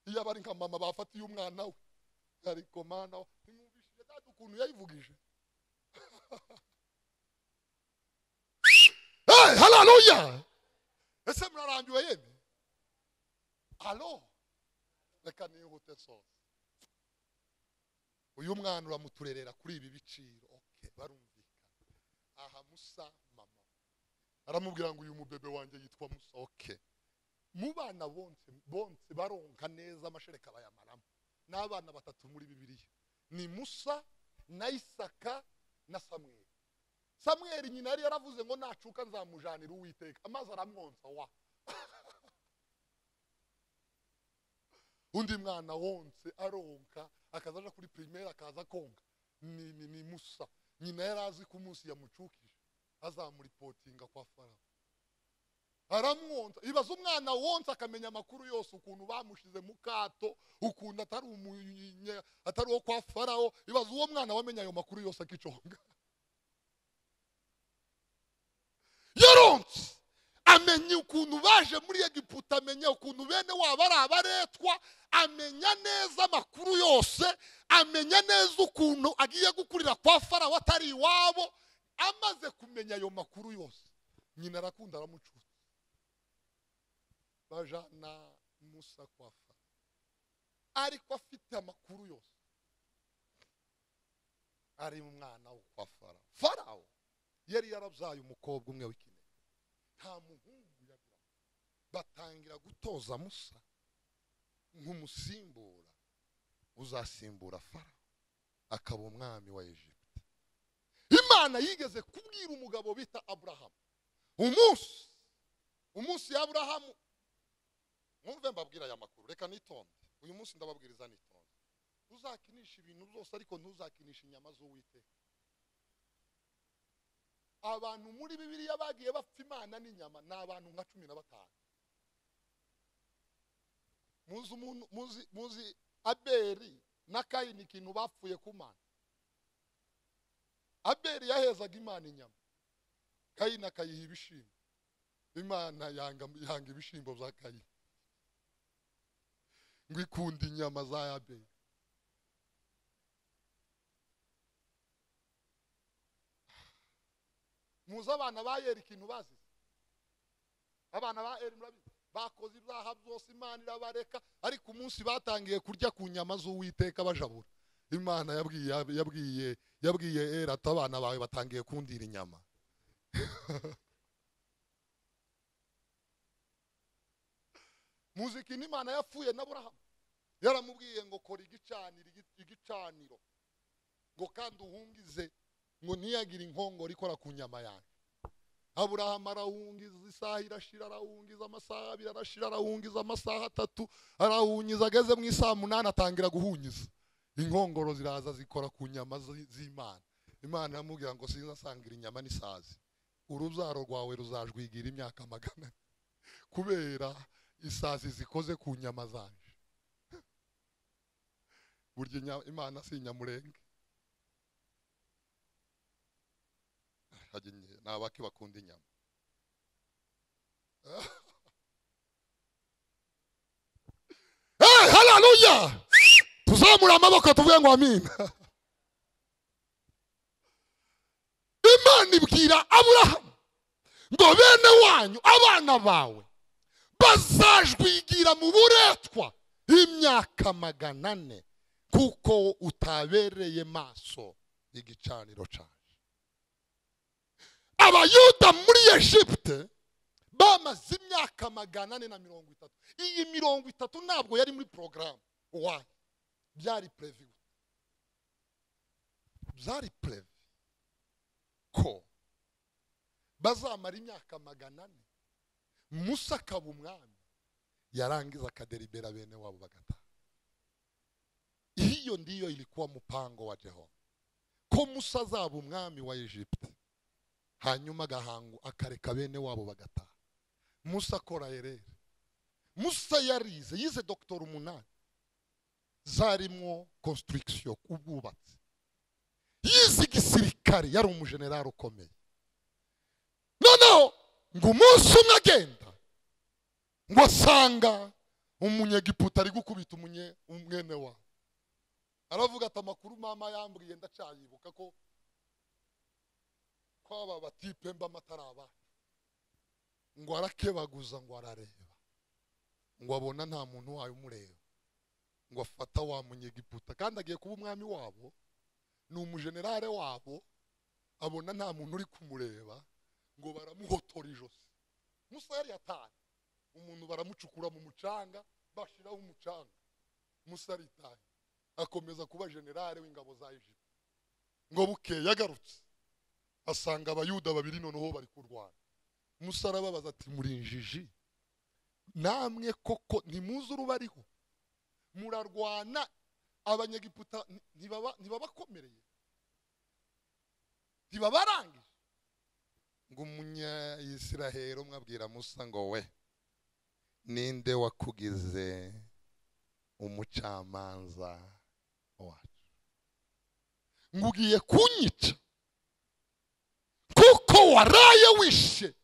Iyo bari nka mama bafatiye umwana we, ariko mana ntimwumvishije data ukuntu yayivugije. Hey, haleluya. Ese murarambiwe yeme? Alo, reka nihute sose. Uyu mwana uramuturerera kuri ibi biciro. Okay, barumvikana. Aha Musa mama aramubwira ngo uyu mubebe wanjye yitwa Musa. Okay, mu bana bonse baronka neza amashereka bayamaramo, n'abana batatu muri Bibiliya ni Musa na Isaka na Samweli. Samweli nyina yari yaravuze ngo nacuka nzamujanira Uwiteka, amaze aramwonsa wa undi mwana wonse aronka akazaja kuri primaire akaza konga ni Musa. Nyina yarazi ko umunsi yamucukije azamuripotinga kwa Farawo, aramwonsa. Ibaza umwana wonse akamenya amakuru yose, ukuntu bamushize mu kato, ukuntu atari uwo kwa Farawo. Ibaza uwo mwana wamenya ayo makuru yose akiconga. Yaronse amenya ukuntu baje muri Egiputa, amenya ukuntu bene wabo ari abaretwa, amenya neza amakuru yose, amenya neza ukuntu agiye gukurira kwa Farawo atari iwabo. Amaze kumenya ayo makuru yose, nyina arakunda aramucuza, bajana Musa kwa Farawo, ariko afite amakuru yose. Ari umwana wo kwa Farawo. Farawo yari yarabyaye umukobwa umwe w'ikinege, nta muhungu yagira. Batangira gutoza Musa nk'umusimbura uzasimbura Farawo akaba umwami wa Egiputa. Imana yigeze kubwira umugabo bita Aburahamu, umunsi ya Aburahamu, mwumve mbabwira aya makuru, reka nitonde uyu munsi ndababwiriza nitonde. Uzakinisha ibintu byose ariko ntuzakinisha inyama z'Uwiteka. Abantu muri Bibiliya bagiye bapfa Imana n'inyama ni abantu nka 15. Muzi Abeli na Kayini ikintu bapfuye ku Mana. Abeli yahezaga Imana inyama, Kayini akayiha ibishimbo. Imana yanga ibishimbo bya Kayini, ngo ikunda inyama za Abeli. Muzi abana ba Eri ikintu bazize? Abana ba Eri murabizi bakoze ibyaha byose, Imana irabareka, ariko umunsi batangiye kurya ku nyama z'Uwiteka bajabura, Imana yabwiye Eri ati abana bawe batangiye kundira inyama. Muzi ikintu Imana yapfuye na Aburahamu? Yaramubwiye ngo kora igicaniro ngo kandi uhungize ngo ntiyagire inkongoro ikora ku nyama yanjye. Aburahamu arawungiza, isaha irashira arawungiza, amasaha abiri arashira arawungiza, amasaha 3 arawungiza, ageze mu isaha 8 atangira guhungiza. Inkongoro ziraza zikora ku nyama z'Imana. Imana yamubwira ngo sinzasangira inyama n'isazi, uruzaro rwawe ruzajwigira imyaka 100 kubera isazi zikoze ku nyama zanje. Burya Imana si inyamurenge. Nabaki bakunda inyama. Hey, hallelujah! Tuzamura amaboko tuvuye ngo amina. Imana ibwira Aburahamu ngo bene wanyu, abana bawe bazajwigira mu buretwa imyaka 400 kuko utabereye maso igicaniro cyaje. Abayuda muri Egypte bamaze imyaka 430. Iyi 30 ntabwo yari muri program. Why? Byari prevu. Byari prevu ko bazamara imyaka 400 Musa akaba umwami, yarangiza akaderibera bene wabo bagata. Hiyo ndiyo ilikuwa mpango wa Jehova, ko Musa azaba umwami wa Egypte, hanyuma gahangu akareka bene wabo bagata. Musa akora erere. Musa yize Dr. Umunani zarimo construction, ubwubatsi. Yize igisirikare, yari umujenerali ukomeye. Noneho ngo umunsi umwe agenda ngo asanga umunyegiputa ari gukubita umwene wa. Aravuga ati amakuru mama yambwiye ndacayibuka ko aba batipe mba mataraba. Ngo arakebaguza, ngo arareba, ngo abona nta muntu wayo umureba, ngo afata wa munyegiputa kandi agiye kuba umwami wabo, ni umujenerale wabo, abona nta muntu uri kumureba, ngo baramuhotora ijosi. Musa yari yataye, umuntu baramucukura mu mucanga, bashiraho umucanga. Musa aritaye, akomeza kuba generale w'ingabo za Egypte. Ngo bukeye yagarutse asanga abayuda babiri noneho bari kurwana. Musa arababaza ati muri injiji namwe koko ntimuzi urubariho, murarwana, abanyegiputa ntibabakomereye, ntibabarangije. Ngo umunya Israheli umwabwira Musa ngo we, ninde wakugize umucamanza wacu? Ngo ugiye kunyica kuko waraye wishe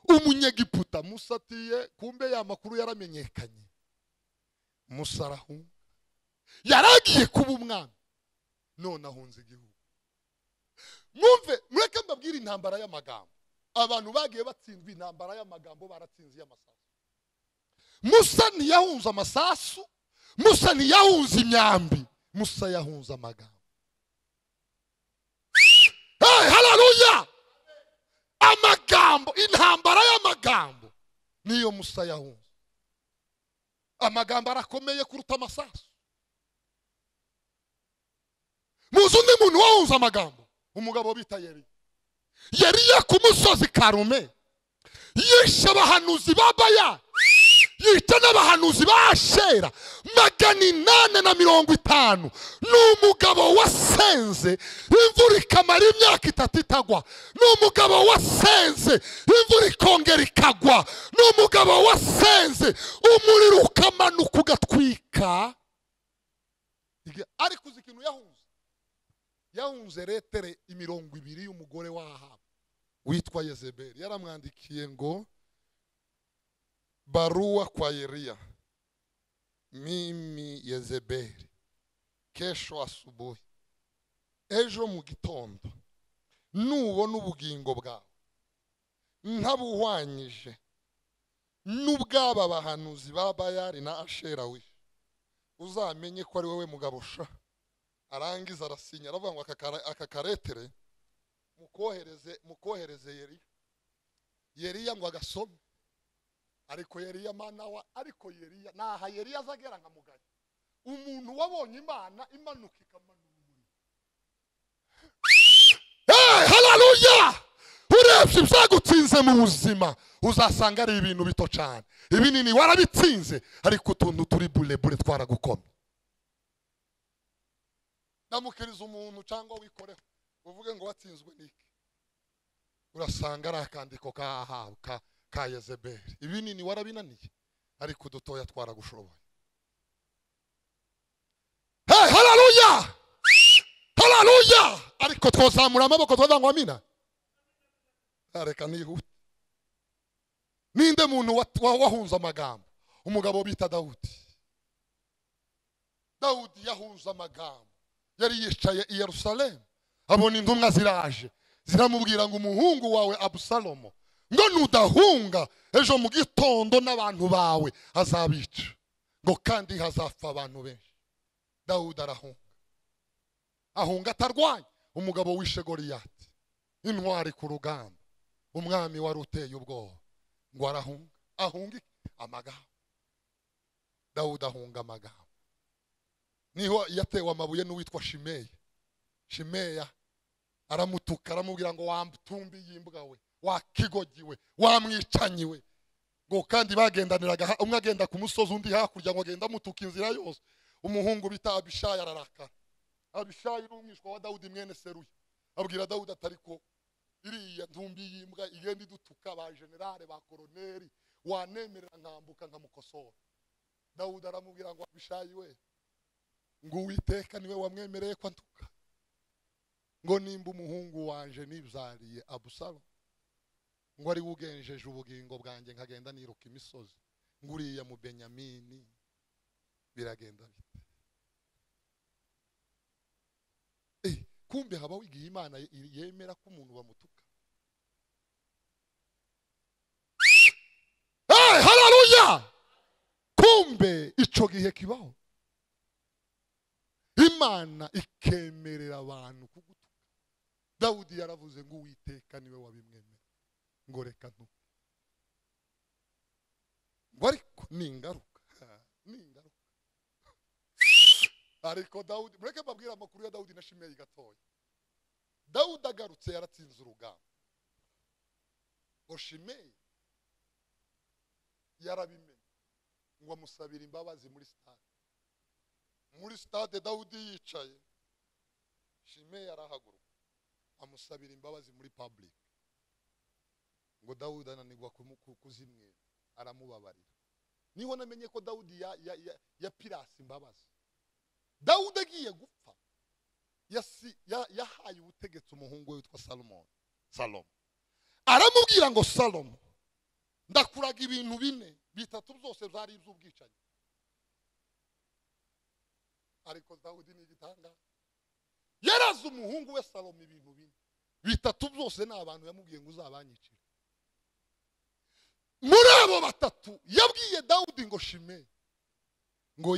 umunyegiputa. Musa atiye, kumbe ya makuru yaramenyekanye. Musa arahunga, yaragiye kuba umwami, none ahunze igihugu. Mwumve, mureke mbabwire intambara y'amagambo. Abantu bagiye batsindwa intambara y'amagambo, baratsinze y'amasasu. Musa ntiyahunze amasasu, Musa ntiyahunze imyambi, Musa yahunze amagambo. Hey, hallelujah! Amagambo, intambara y'amagambo niyo Musa yahunze. Amagambo arakomeye kuruta amasasu. Muzi undi muntu wahunze amagambo, umugabo bita Yeriya. Yeriya ku musozi Karume yishe abahanuzi ba Bayali, yica n'abahanuzi ba Ashera 850. N'umugabo wasenze imvura ikamara imyaka 3 itagwa. N'umugabo wasenze imvura ikongera ikagwa. N'umugabo wasenze umuriro ukamanuka ugatwika. Ariko uzi ikintu yahunze? Yahunze letere 20 y'umugore wa Ahabu witwa Yezebeli. Yaramwandikiye ngo barua kwa Yeriya, mimi Yezebeli, kesho asubuhi, ejo mu gitondo, nubona ubugingo bwawe ntabuhwanyije n'ubwaba bahanuzi ba Bayali na Ashera wishe, uzamenye ko ari wowe mugabo sha. Arangiza arasinya, aravuga ngo aka karetere mukohereze Yeriya. Yeriya ngo agasome, ariko Yeriya mana wa, ariko Yeriya naha Yeriya azagera nka mugaye. Umuntu wabonye Imana imanuka ikamanura umuriro. byinshi byagutsinze mu buzima uzasanga ari ibintu bito cyane. Ibinini warabitsinze ariko utuntu turi burebure twaragukomye. Namukiriza umuntu cyangwa wikoreho uvuge ngo watsinzwe niki, urasanga ari akandiko ka Yezebeli. Ibinini warabinaniye ariko udutoya twaragushoboye. Hey, haleluya, haleluya. Ariko twozamura amaboko twavuga ngo amina. Areka nihute. Ninde muntu wahunza amagambo? Umugabo bita Dawudi. Dawudi yahunza amagambo. Yari yicaye i Yerusalemu, abona intumwa ziraje ziramubwira ngo umuhungu wawe Abusalomo ngo nudahunga ejo mu gitondo n'abantu bawe azabica, ngo kandi hazapfa abantu benshi. Dawudi arahunga, ahunga atarwanya. Umugabo wishe Goliyati, intwari ku rugamba, umwami wari uteye ubwoba, ngo arahunga. Ahunga amagambo. Dawudi ahunga amagambo. Niho yatewe amabuye n'uwitwa Shimeya. Shimeya aramutuka aramubwira ngo wamtumbi yimbwa we, wakigogiwe, wamwicanyiwe. Ngo kandi bagendaniraga, umwe agenda ku musozi undi hakurya, ngo agenda mutuka inzira yose. Umuhungu bita Abishayi ararakara. Abishayi n'umwishwa wa Dawudi mwene Seruya abwira Dawudi atariko iriya ntumbi yimbwa igenda idutuka ba generale ba koroneri, wanemerera nkambuka nkamukosora. Dawudi aramubwira ngo Abishayi we, ngo Uwiteka niwe wamwemereye ko antuka, ngo nimba umuhungu wanje nibyariye Abusalomo, ngo ari ugenjeje ubugingo bwanjye nkagenda niruka imisozi, ngo uriya mu Benyamini biragenda bite? Kumbe habaho igihe Imana yemera ko umuntu bamutuka. Hey, haleluya. Kumbe ico gihe kibaho, Imana ikemerera abantu kugutuka. Dawudi yaravuze ngo Uwiteka niwe wabimwemera, ngo reka ntuke. Ngo ariko ningaruka. Ariko Dawudi, mureke babwira amakuru ya Dawudi na Shimeyi gatoya. Dawudi agarutse yaratsinze urugamba. Ngo Shimeyi yarabimenye, ngo amusabira imbabazi muri stade. Muri stade Dawudi yicaye, Shimeyi arahaguruka amusabira imbabazi muri public. Ngo Dawudi ananirwa kuzimwera, aramubabarira. Niho namenye ko Dawudi ya pirasi imbabazi. Dawudi agiye gupfa yahaye ubutegetsi umuhungu we witwa Salomo. Aramubwira ngo Salomo, ndakuraga ibintu bine, bitatu byose byari iby'ubwicanyi. Ariko Dawudi ni igitanga, yaraze umuhungu we Salomo ibintu bine, bitatu byose n'abantu yamubwiye ngo uzabanyicira. Muri abo batatu yabwiye Dawudi ngo Shimeyi, ngo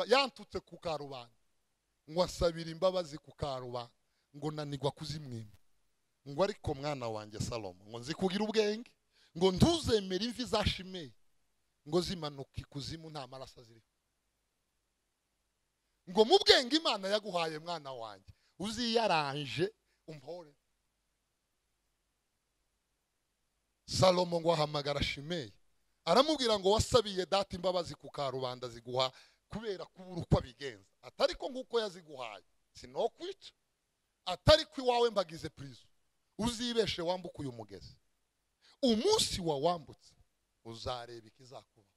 yantutse ku karubanda, ngo asabira imbabazi ku karubanda, ngo nanigwa kuzimwima. Ngo ariko mwana wanjye Salomo, ngo nzi kugira ubwenge, ngo ntuzemere imvi za Shimeyi ngo zimanuka ikuzimu nta maraso aziriho. Ngo mu bwenge Imana yaguhaye mwana wanjye uziyaranje umpore. Salomo ngo ahamagara Shimeyi, aramubwira ngo wasabiye data imbabazi ku karubanda ziguha kubera kubura uko abigenza, atariko nguko yaziguhaye sinokwica, atariko iwawe mbagize prison, uzibeshe wambuka uyu mugezi. Umunsi wa wambutse uzareba ikizakuba.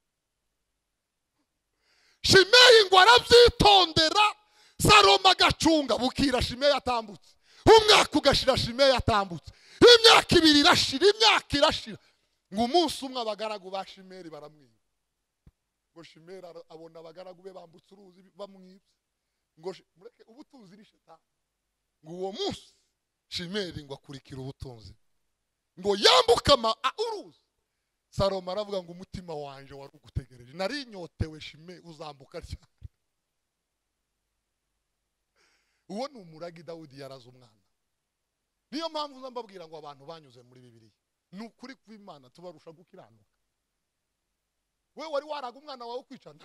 Shimeyi ngo arabyitondera, Salomo agacunga, bukira Shimeyi atambutse, umwaka ugashira Shimeyi atambutse, imyaka ibiri irashira, imyaka irashira. Ngo umunsi umwe abagaragu ba Shimeyi baramwiba. Ngo Shimeyi abona abagaragu be bambutse uruzi bamwibye. Ngo mureke ubutunzi ni shetani. Ngo uwo munsi Shimeyi ngo akurikira ubutunzi, ngo yambuka uruzi. Salomo aravuga ngo umutima wanje wari ugutegereje, nari nyotewe Shimeyi uzambuka cyane. Uwo ni umuragi Dawudi yaraze umwana. Niyo mpamvu nzambabwira ngo abantu banyuze muri Bibiliya nukuri kw'Imana tubarusha gukiranuka. We wari waraga umwana wawe kwicana.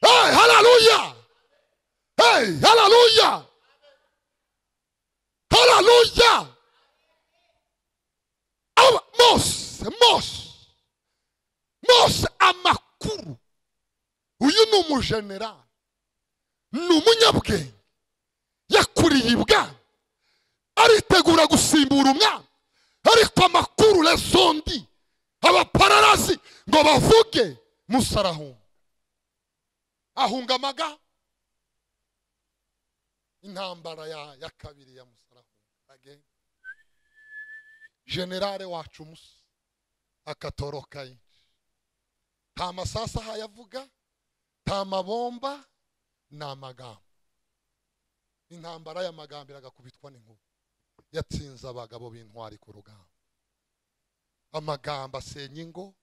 Hey, hallelujah! Hey, hallelujah! haleluya. Mose amakuru, uyu ni umujenerali, ni umunyabwenge, yakuriye ibwami, aritegura gusimbura umwami, ariko amakuru lesondi abapararazi ngo bavuge, Musa arahunga. Ahunga amaga, intambara ya kabiri ya Musa arahunga. Generale wacu Musa akatoroka inchi, nta masasa hayavuga, nta mabomba, na magambo. Intambara y'amagambo iragakubitwa n'inkuba, yatsinze abagabo b'intwari ku rugamba. Amagambo asenya ingo,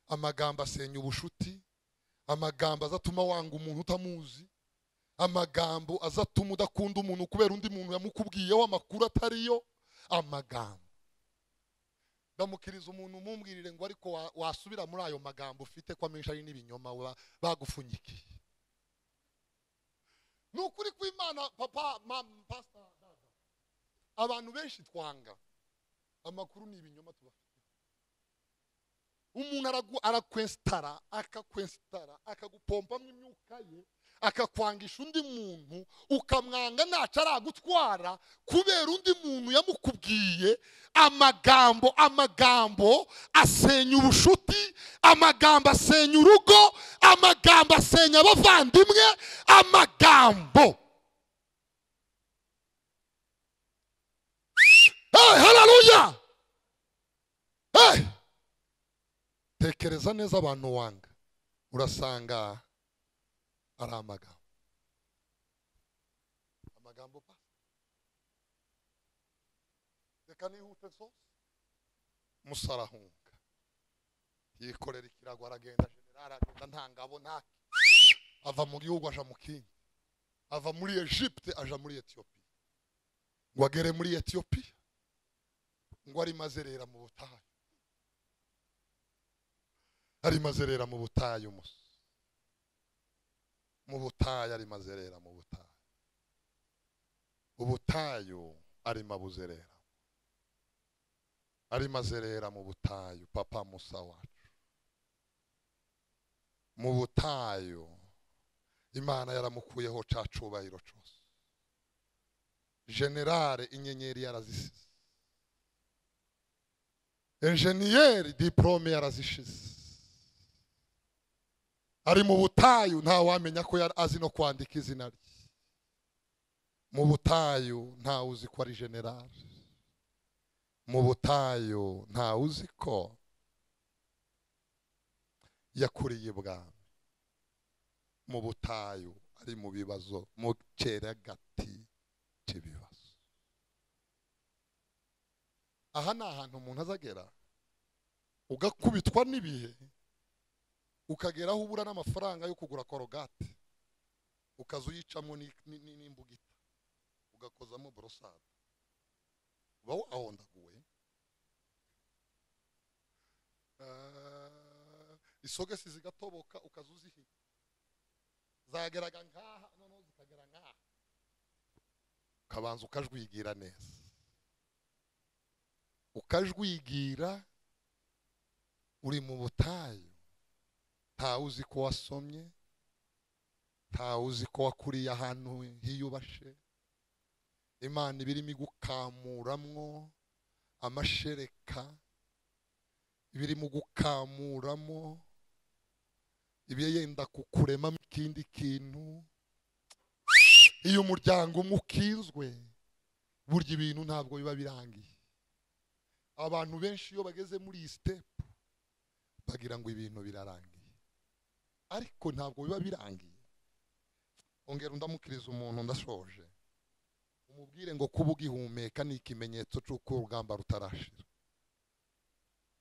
amagambo asenya ubushuti, amagambo azatuma wanga umuntu utamuzi, amagambo azatuma udakunda umuntu kubera undi muntu yamukubwiyeho amakuru atariyo. Amagambo, ndamukiriza umuntu mumbwirire ngo ariko wasubira muri ayo magambo ufite ko amenshi ari n'ibinyoma bagupfunyikiye. Nukuri kw'Imana papa mama pastor dada, abantu benshi twanga amakuru n'ibinyoma tubafite. Umuntu arakwestara akagupompamo imyuka ye, akakwangisha undi muntu, ukamwanga ntaca aragutwara kubera undi muntu yamukubwiye. Amagambo asenya ubushuti, amagambo asenya urugo, amagambo asenya abavandimwe, amagambo. Haleluya. Tekereza neza abantu wanga, urasanga ari amagambo pa. Reka nihute so, Musa arahunga, yikorera ikirago, aragenda. Generali agenda nta ngabo nta, ava mu gihugu aja mu kindi, ava muri Egypte aja muri Ethiopia. Ngo agere muri Ethiopia, ngo ari mazerera mu butayu, ari mazerera mu butayu. Musa mu butayu ari mazerera mu butayu, ubutayu ari mabuzerera, ari mazerera mu butayu. Papa Musa wacu mu butayu, Imana yaramukuyeho ca cubahiro cose. Generale inyenyeri yarazisize, enjeniyeri diplome yarazishize, ari mu butayu. Nta wamenya ko azi no kwandika izina rye. Mu butayu nta uzi ko ari generale. Mu butayu nta uzi ko yakuriye ibwami. Mu butayu ari mu bibazo, mu cyeragati cy'ibibazo. Aha ni ahantu umuntu azagera ugakubitwa n'ibihe, ukageraho ubura n'amafaranga yo kugura korogate, ukaza uyicamo n'imbugita, ugakozamo borosada, uba wahondaguwe. Isogesi zigatoboka, ukaza uzihiga, zageraga ngaha noneho zikagera ngaha, ukabanza ukajwigira neza, ukajwigira. Uri mu butayu, nta uzi ko wasomye, nta uzi ko wakuriye ahantu hiyubashe. Imana ibirimo igukamuramwo amashereka, ibirimo gukamuramo ibiyenda kukurema ikindi kintu. Iyo umuryango umukinzwe, burya ibintu ntabwo biba birangiye. Abantu benshi iyo bageze muri iyi step bagira ngo ibintu birarangiye, ariko ntabwo biba birangiye. Ongera undamukiriza umuntu, ndashoje, umubwire ngo kuba ugihumeka ni ikimenyetso cy'uko urugamba rutarashira.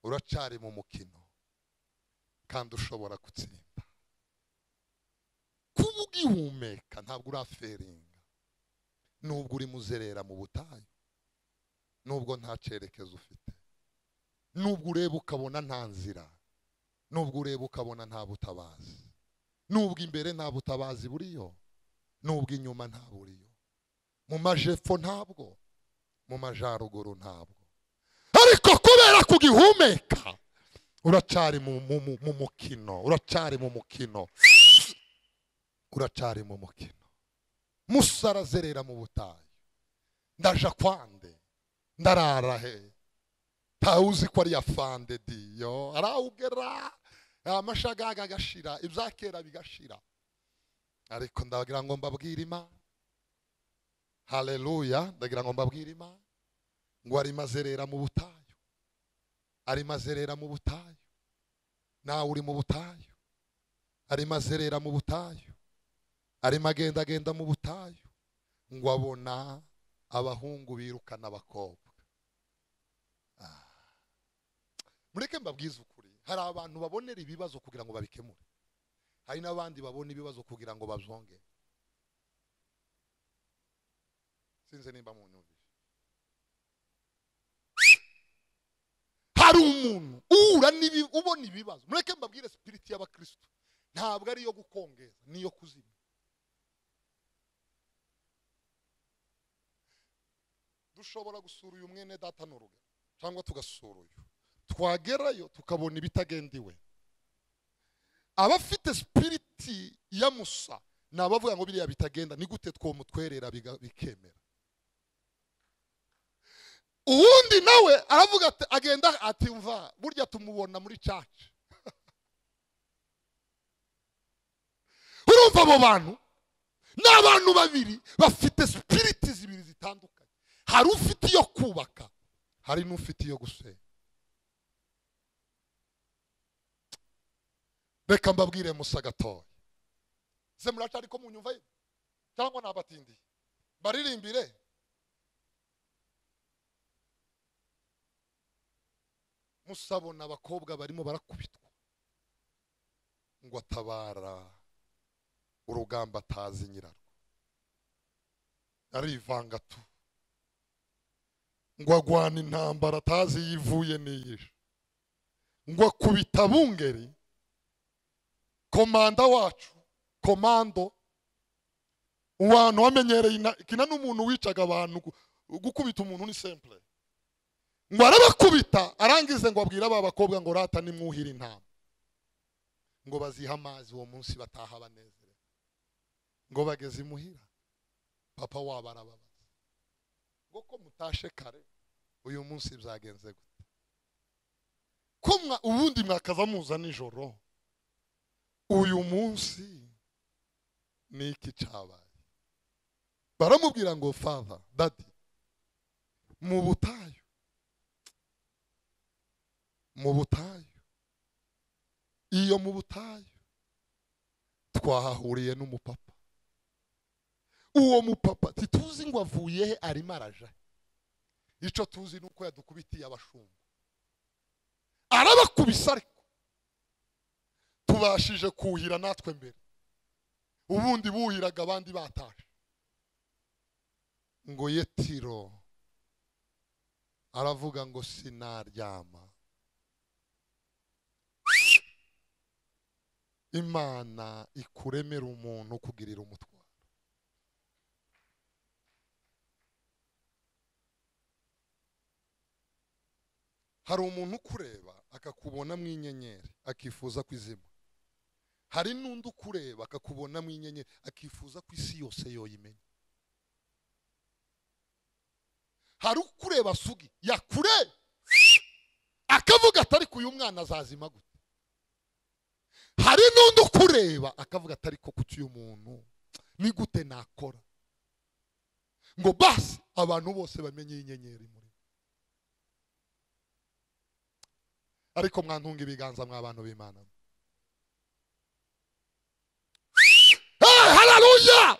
Uracari mu mukino kandi ushobora gutsinda. Kuba ugihumeka ntabwo uraferinga, nubwo uri muzerera mu butayu, nubwo nta cyerekezo ufite, nubwo ureba ukabona nta nzira, nubwo ureba ukabona nta butabazi, nubwo imbere nta butabazi buriyo, nubwo inyuma nta buriyo, mu majepfo ntabwo, mu majaruguru ntabwo, ariko kubera kugihumeka uracari mu mukino, uracari mu mukino, uracari mu mukino. Musa arazerera mu butayu, ndaja kwande, ndarara he, tawuzi ko ari yafande diyo, arawugera amashagaga agashira, ibyakera bigashira. Ariko ndagira ngo mbabwire Imana, haleluya, ndagira ngo mbabwire Imana ngo ari mazerera mu butayu, ari mazerera mu butayu. Nawe uri mu butayu, ari mazerera mu butayu, ari magenda mu butayu, ngo abona abahungu birukana abakobwa. Mureke mbabwize ukuri, hari abantu babonera ibibazo kugira ngo babikemure, hari n'abandi babona ibibazo kugira ngo babyongere. Sinze nimba mu nyumvise. Hari umuntu ubona ibibazo. Mureke mbabwire spirit y'abakristo ntabwo ari yo gukongeza, niyo kuzima. Dushobora gusura uyu mwene data n'uruga cyangwa tugasura uyu, twagerayo tukabona ibitagendiwe. Abafite spirit ya Musa nabavuga ngo biriya bitagenda, ni gute twomutwerera bikemera. Uwundi nawe aravuga ati agenda ati mva burya tumubona muri church. Urumva abo bantu n'abantu babiri bafite spirit zibiri zitandukanye. Hari ufite iyo kubaka, hari n'ufite iyo gusenya. Reka mbabwire Musa gatoya. Se muracari ko munyumva ye cyangwa nabatindi baririmbire. Musa abona abakobwa barimo barakubitwa, ngo atabara urugamba atazi nyirarwo, arivanga tu, ngo agwana intambara atazi yivuye niyishe, ngo akubita bungeri komanda wacu, komando uwantu wamenyereye kina n'umuntu wicaga abantu, gukubita umuntu ni simple. Ngo arabakubita arangize ngo abwira aba bakobwa ngo rata nimwuhira intama, ngo baziha amazi uwo munsi bataha banezere. Ngo bageze imuhira, papa wabo arababaza ngo ko mutashe kare uyu munsi byagenze gute, ko ubundi mwakaza muza nijoro, uyu munsi ni iki cyabaye? Baramubwira ngo father, daddy, mu butayu iyo mu butayu twahahuriye n'umupapa. Uwo mupapa tituzi ngo avuye he, arimo araja. Ico tuzi nuko yadukubitiye abashumba, arabakubisa ariko tubashije kuhira natwe mbere, ubundi buhiraga abandi batashe. Ngo Yetiro aravuga ngo sinaryama, Imana ikuremera umuntu kugirira umutwaro. Hari umuntu ukureba akakubona mu inyenyeri akifuza kwizima, hari n'undi ukureba akakubona mu inyenyeri akifuza ko isi yose yoyimenya. Hari ukureba sugi yakure akavuga atari ku uyu mwana azazima gute. Hari n'undi ukureba akavuga atari ko kuki uyu muntu ni gute nakora ngo basi abantu bose bamenye inyenyeri muri. Ariko mwantunga ibiganza mw'abantu b'Imana. Haleluya!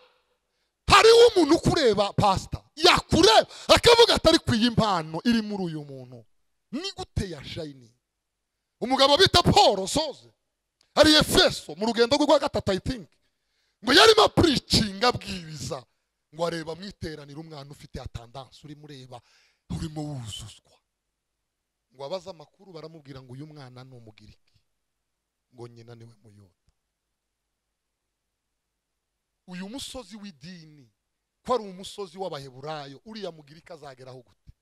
Hari umuntu ukureba pastor yakureba akavuga atari ku impano iri muri uyu muntu ni gute ya shine. Umugabo bita Paul soze hari Efeso mu rugendo rwa gatatu I think, ngo yarimo preaching abwiriza, ngo areba mwiteranira umwana ufite attendance uri mureba urimo wuzuzwa, ngo abaza amakuru baramubwira ngo uyu mwana ni umugiriki, ngo nyina niwe muyuda. Uyu musozi w'idini ko ari umusozi w'Abaheburayo uriya mugirika azageraho gute?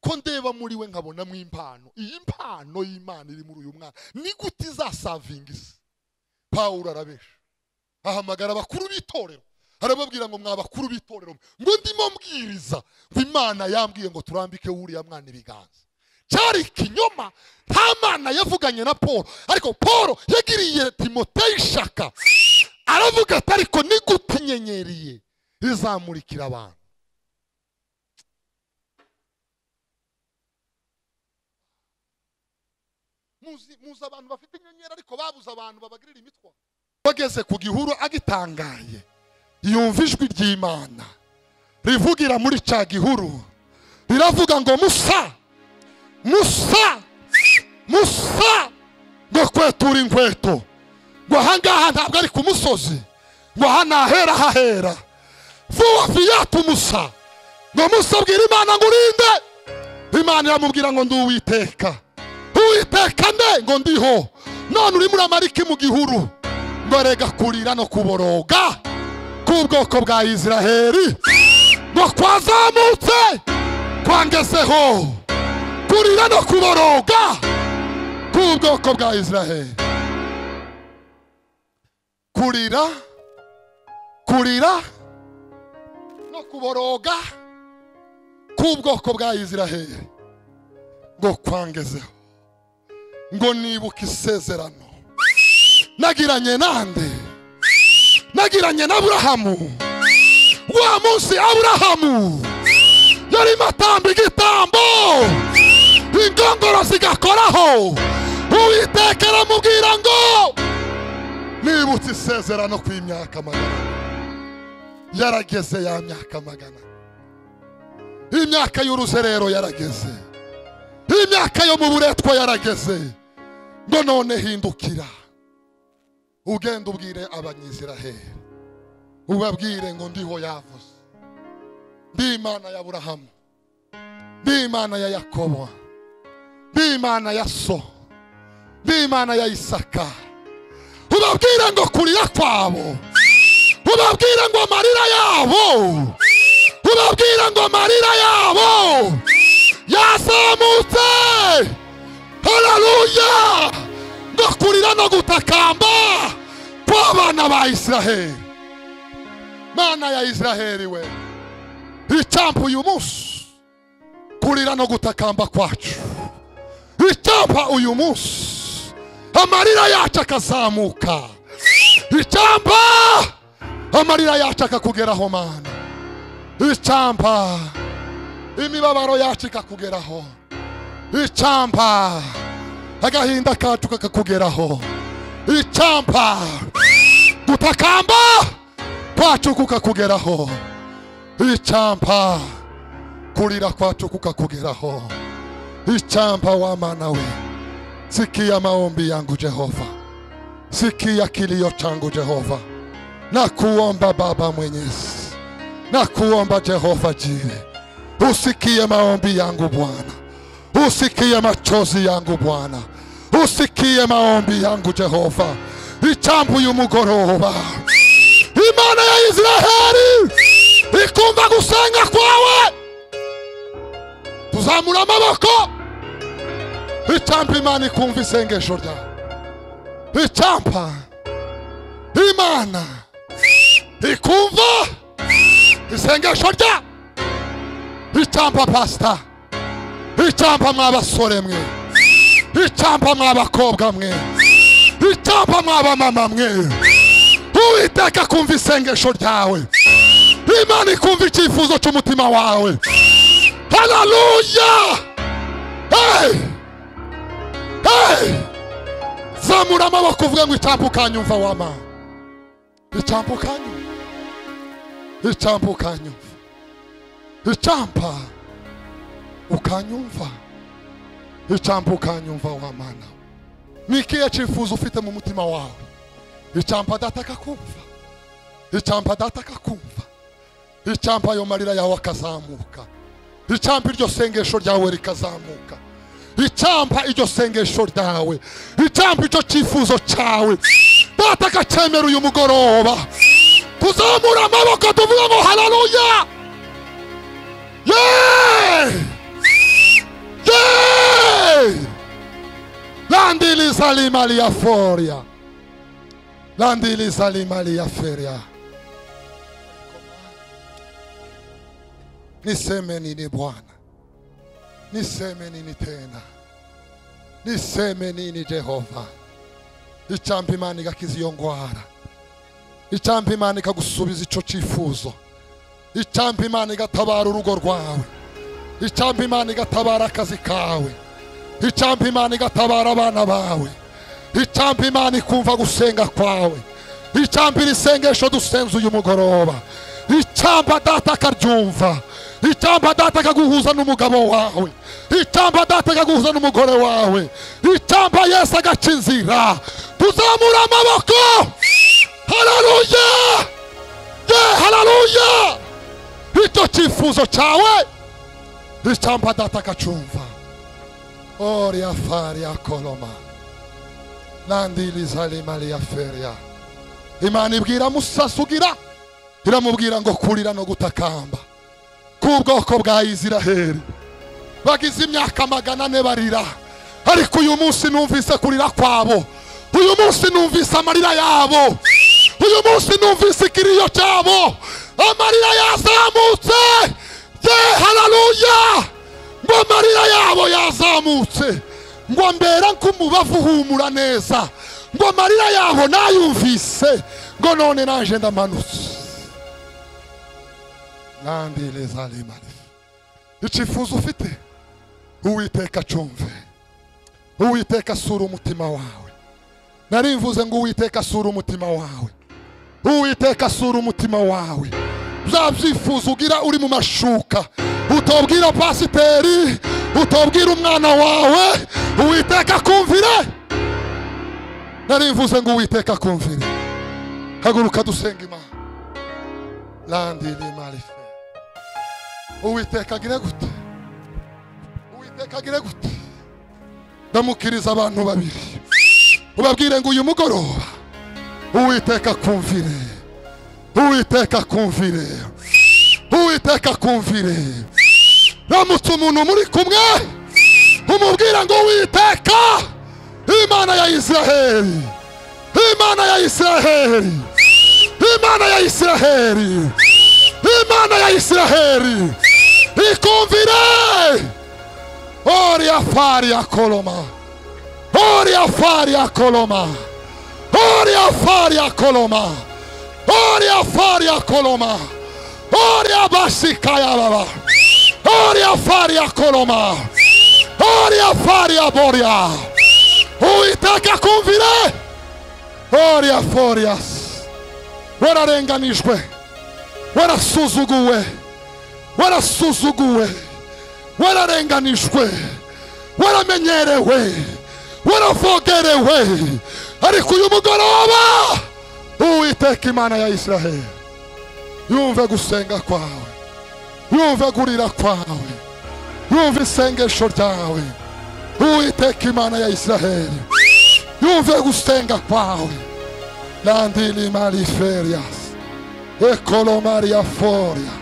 Ko ndeba muri we nkabona mu impano, iyi mpano y'Imana iri muri uyu mwana ni gute izasavinga isi? Pawulo arabesha, ahamagara abakuru b'itorero, arababwira ngo mwabakuru b'itorero, ngo ndimo mbwiriza ngo Imana yambwiye ngo turambike uriya mwana ibiganza. Cyari ikinyoma, nta Mana yavuganye na Paulo, ariko Paulo yagiriye Timoteyo ishaka, aravuga ati ariko ni gute inyenyeri izamurikira abantu? Muzi abantu bafite inyenyeri ariko babuze abantu babagirira imitwa. Bageze ku gihuru agitangaye, yumva ijwi ry'Imana rivugira muri cya gihuru, riravuga ngo Musa, Musa, Musa, ngo kwetura inkweto, ngo ahangaha ntabwo ari ku musozi, ngo hana hera hahera. Vuba fiyatu Musa, ngo Musa abwira Imana ngo urinde. Imana iramubwira ngo ndi Uwiteka. Uwiteka nde? Ngo ndiho. None uri muri amariki mu gihuru, ngo rega kurira no kuboroga k'ubwoko bwa Isiraheli, ngo kwazamutse kwangezeho kurira no kuboroga k'ubwoko bwa Isiraheli. Kurira, kurira no kuboroga k'ubwoko bwa Isiraheli, ngo kwangezeho, ngo nibuka isezerano nagiranye nande, nagiranye na Aburahamu. Wa munsi Aburahamu yari matamba igitambo, ingongoro zigakoraho, Uwiteka aramubwira ngo nibutse isezerano ku imyaka magana. Yarageze ya myaka magana, imyaka y'uruzerero yarageze, imyaka yo mu buretwa yarageze, ngo none hindukira ugenda ubwire Abanyisiraheli, ubabwire ngo ndiho yavuze, ndi Imana ya Aburahamu, ndi Imana ya Yakobo, ndi Imana ya so, ndi Imana ya Isaka. Ubabwire ngo kurira kwabo, ubabwire ngo amarira yabo, ubabwire ngo amarira yabo yazamutse. Haleluya! Ngo kurira no gutakamba kw'abana ba Isiraheli. Mana ya Isiraheli we, icyampa uyu munsi kurira no gutakamba kwacu, icyampa uyu munsi amarira yacu akazamuka, icyampa amarira yacu akakugeraho Mana, icyampa imibabaro yacu ikakugeraho, icyampa agahinda kacu kakakugeraho, icyampa gutakamba kwacu kukakugeraho, icyampa kurira kwacu kukakugeraho, icyampa wa Mana we. Sikia maombi yangu Jehova, sikia kilio changu Jehova, na kuomba Baba Mwenyezi, na kuomba Jehova Jire, usikie maombi yangu Bwana, usikie machozi yangu Bwana, usikie maombi yangu Jehova. Icyampa uyu mugoroba Imana ya Isiraheli ikumva gusenga kwawe, tuzamura amaboko. Icyampa Imana ikumva isengesho ryawe, icyampa Imana ikumva isengesho ryawe, icyampa pastor, icyampa mw'abasore mwe, icyampa mw'abakobwa mwe, icyampa mw'abamama mwe. Uwiteka kumva isengesho ryawe, Imana ikumva icyifuzo cy'umutima wawe. Haleluya! Hey! Hey! Zamura amaboko uvuga ngo icyampa ukanyumva wa Mana, icyampa ukanyumva, icyampa ukanyumva, icyampa ukanyumva, icyampa ukanyumva wa Mana. Ni ikihe cyifuzo ufite mu mutima wawe? Icyampa Data akakumva, icyampa Data akakumva, icyampa ayo marira yawe akazamuka, icyampa iryo sengesho ryawe rikazamuka, icyampa iryo sengesho ryawe, icyampa icyo cyifuzo cyawe Data akacyemera uyu mugoroba. Tuzamura amaboko tuvuga ngo haleluya. Yeah! Landili salimalia foria. Landili salimalia feria. Niseme nini Bwana? Niseme nini tena? Niseme nini Jehova? Icampa Imana igakiziyongwara. Icampa Imana ikagusubiza ico cifuzo. Icampa Imana igatabara urugo rwawe. Icampa Imana igatabara akazi kawe. Icampa Imana igatabara abana bawe. Icampa Imana ikumva gusenga kwawe. Icampa irisengesho dusenze uyu mugoroba. Icampa data akaryumva. Icampa data akaguhuza n'umugabo wawe. Icampa data akaguhuza n'umugore wawe. Icampa Yesu agaca inzira. Tuzamura amaboko. Haleluya! Yeah, haleluya! Icyo cyifuzo cyawe icampa data akacumva. Oria faria koloma. Landili zalimalia feria. Imana ibwira Musa sugira. Iramubwira ngo kurira no gutakamba. Kubwoko bwa Isiraheli bagize imyaka 400 barira, ariko uyu munsi numvise kurira kwabo. Uyu munsi numvise amarira yabo. Uyu munsi numvise ikiriyo cyabo. Amarira yazamutse. Yeah, haleluya! Ngo amarira yabo yazamutse. Ngo mbera nk'umubavu humura neza. Ngo amarira yabo nayumvise. Ngo none naje ndamanutse. Landili zalimali. Icifuzo ufite Uwiteka cumve. Uwiteka sura umutima wawe. Narimvuze ngo Uwiteka sura umutima wawe. Uwiteka sura umutima wawe. Uzabyifuza ugira uri mu mashuka. Utobwira pasiteri, utobwira umwana wawe. Uwiteka kumvire. Narimvuze ngo Uwiteka kumvire. Haguruka dusenga Imana. Landili malife. Uwiteka agire gute? Uwiteka agire gute? Ndamukiriza abantu babiri. Ubabwire ngo uyu mugoroba Uwiteka kumvire. Uwiteka kumvire. Uwiteka kumvire. Ramutse umuntu muri kumwe umubwira ngo Uwiteka Imana ya Isiraheli. Imana ya Isiraheli. Imana ya Isiraheli. Imana ya Isiraheli. Ikumvire. Oria faria koloma. Oria faria koloma. Oria faria koloma. Oria faria koloma. Oria basikaya baba. Oria faria koloma. Oria faria boria. Uitaka kumvire. Oria forias. Wararenganijwe. Warasuzuguwe. Warasuzuguwe. Wararenganijwe. Waramenyerewe. Warafogerewe. Ariko uyu mugoroba Uwiteka Imana ya Isiraheli yumve gusenga kwawe. Yumve gurira kwawe. Yumve isengesho ryawe. Uwiteka Imana ya Isiraheli yumve gusenga kwawe. Landili maliferias. Ekolo Maria foria.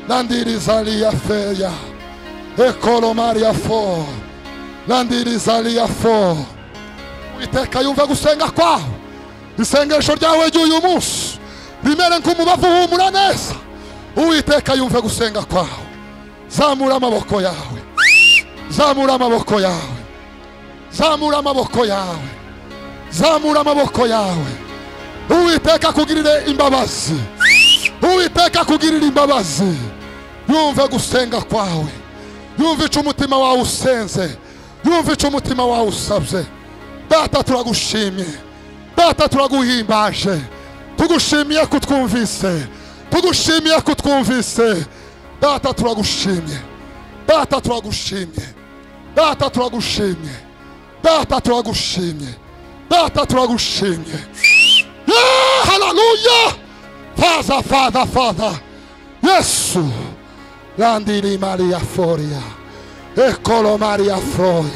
Landili zalia feria. Ekolo Maria fo. Landili zalia fo. Uwiteka yumve gusenga kwawe. Isengesho ryawe ry'uyu munsi rimere nk'umubavu humura neza. Uwiteka yumve gusenga kwawe. Zamura amaboko yawe. Zamura amaboko yawe. Zamura amaboko yawe. Zamura amaboko yawe. Uwiteka kugirire imbabazi. Uwiteka kugirire imbabazi. Yumve gusenga kwawe. Yumve ico umutima wawe usenze. Yumve ico umutima wawe usabye. Data turagushimye. Data turaguhimbaje. Tugushimiye kutwumvise. Tugushimiye kutwumvise. Data turagushimye. Data turagushimye. Data turagushimye. Data turagushimye. Data turagushimye. Yeah, hallelujah. Father, Father, Father. Yesu. Landili Maria Foria. Ekolo Maria Froi.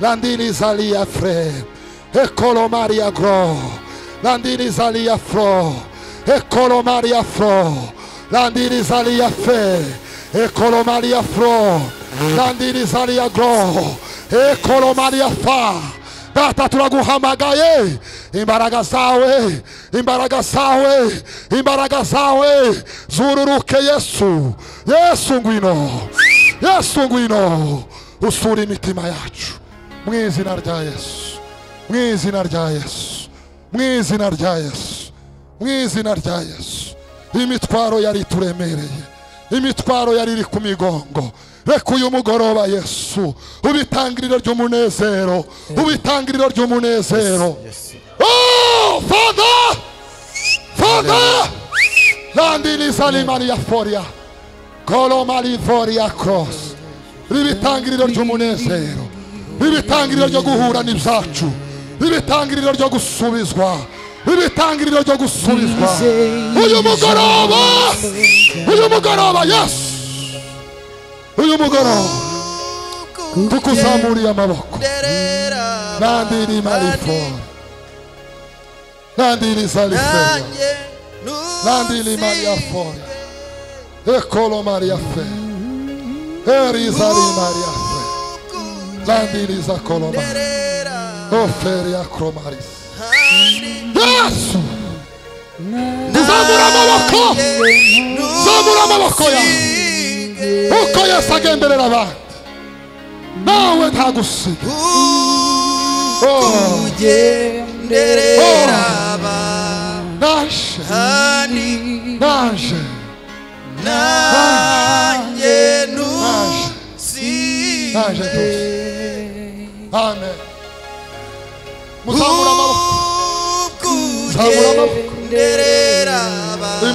Landili Zalia Fre. Ekolo Maria Gro. Landili Zalia Fro. Ekolo Maria Fro. Landili Zalia Fe. Ekolo Maria Fro. Nandiri Zaria Gro. Ekolo Maria Fa. Data turaguhamagaye. Imbaraga zawe. Imbaraga zawe. Imbaraga zawe. Zururuke Yesu. Yesu ngwino. Yesu ngwino. Usura imitima yacu. Mu izina rya Yesu. Mu izina rya Yesu. Mu izina rya Yesu. Mu izina rya Yesu. Imitwaro yari turemereye. Imitwaro yari iri ku migongo. Reka uyu mugoroba Yesu ubitangiriro ry'umunezero. Ubitangiriro ry'umunezero. Oh Father. Father. Landili Salimani Foria. Kolo Mali Foria Cross. Ibitangiriro ry'umunezero. Ibitangiriro ryo guhura n'ibyacu. Ibitangiriro ryo gusubizwa. Ibitangiriro ryo gusubizwa. Uyu mugoroba. Uyu mugoroba Yesu. Uyu mugoroba tukuzamuriye amaboko. Nandiri Malifo. Nandiri Salifo. Nandiri Maria Fo. Ekolo Maria Fe. Erizari Maria Fe. Nandiri Zakoloma. Oferia Cromaris. Yesu. Zamura amaboko. Zamura amaboko yawe. Uko Yesu agenderera abantu nawe ntagusiga. Ugenderera abantu naje nanjye ntusiga. Amen. Muzamura amaboko. Zamura amaboko. Ugenderera abantu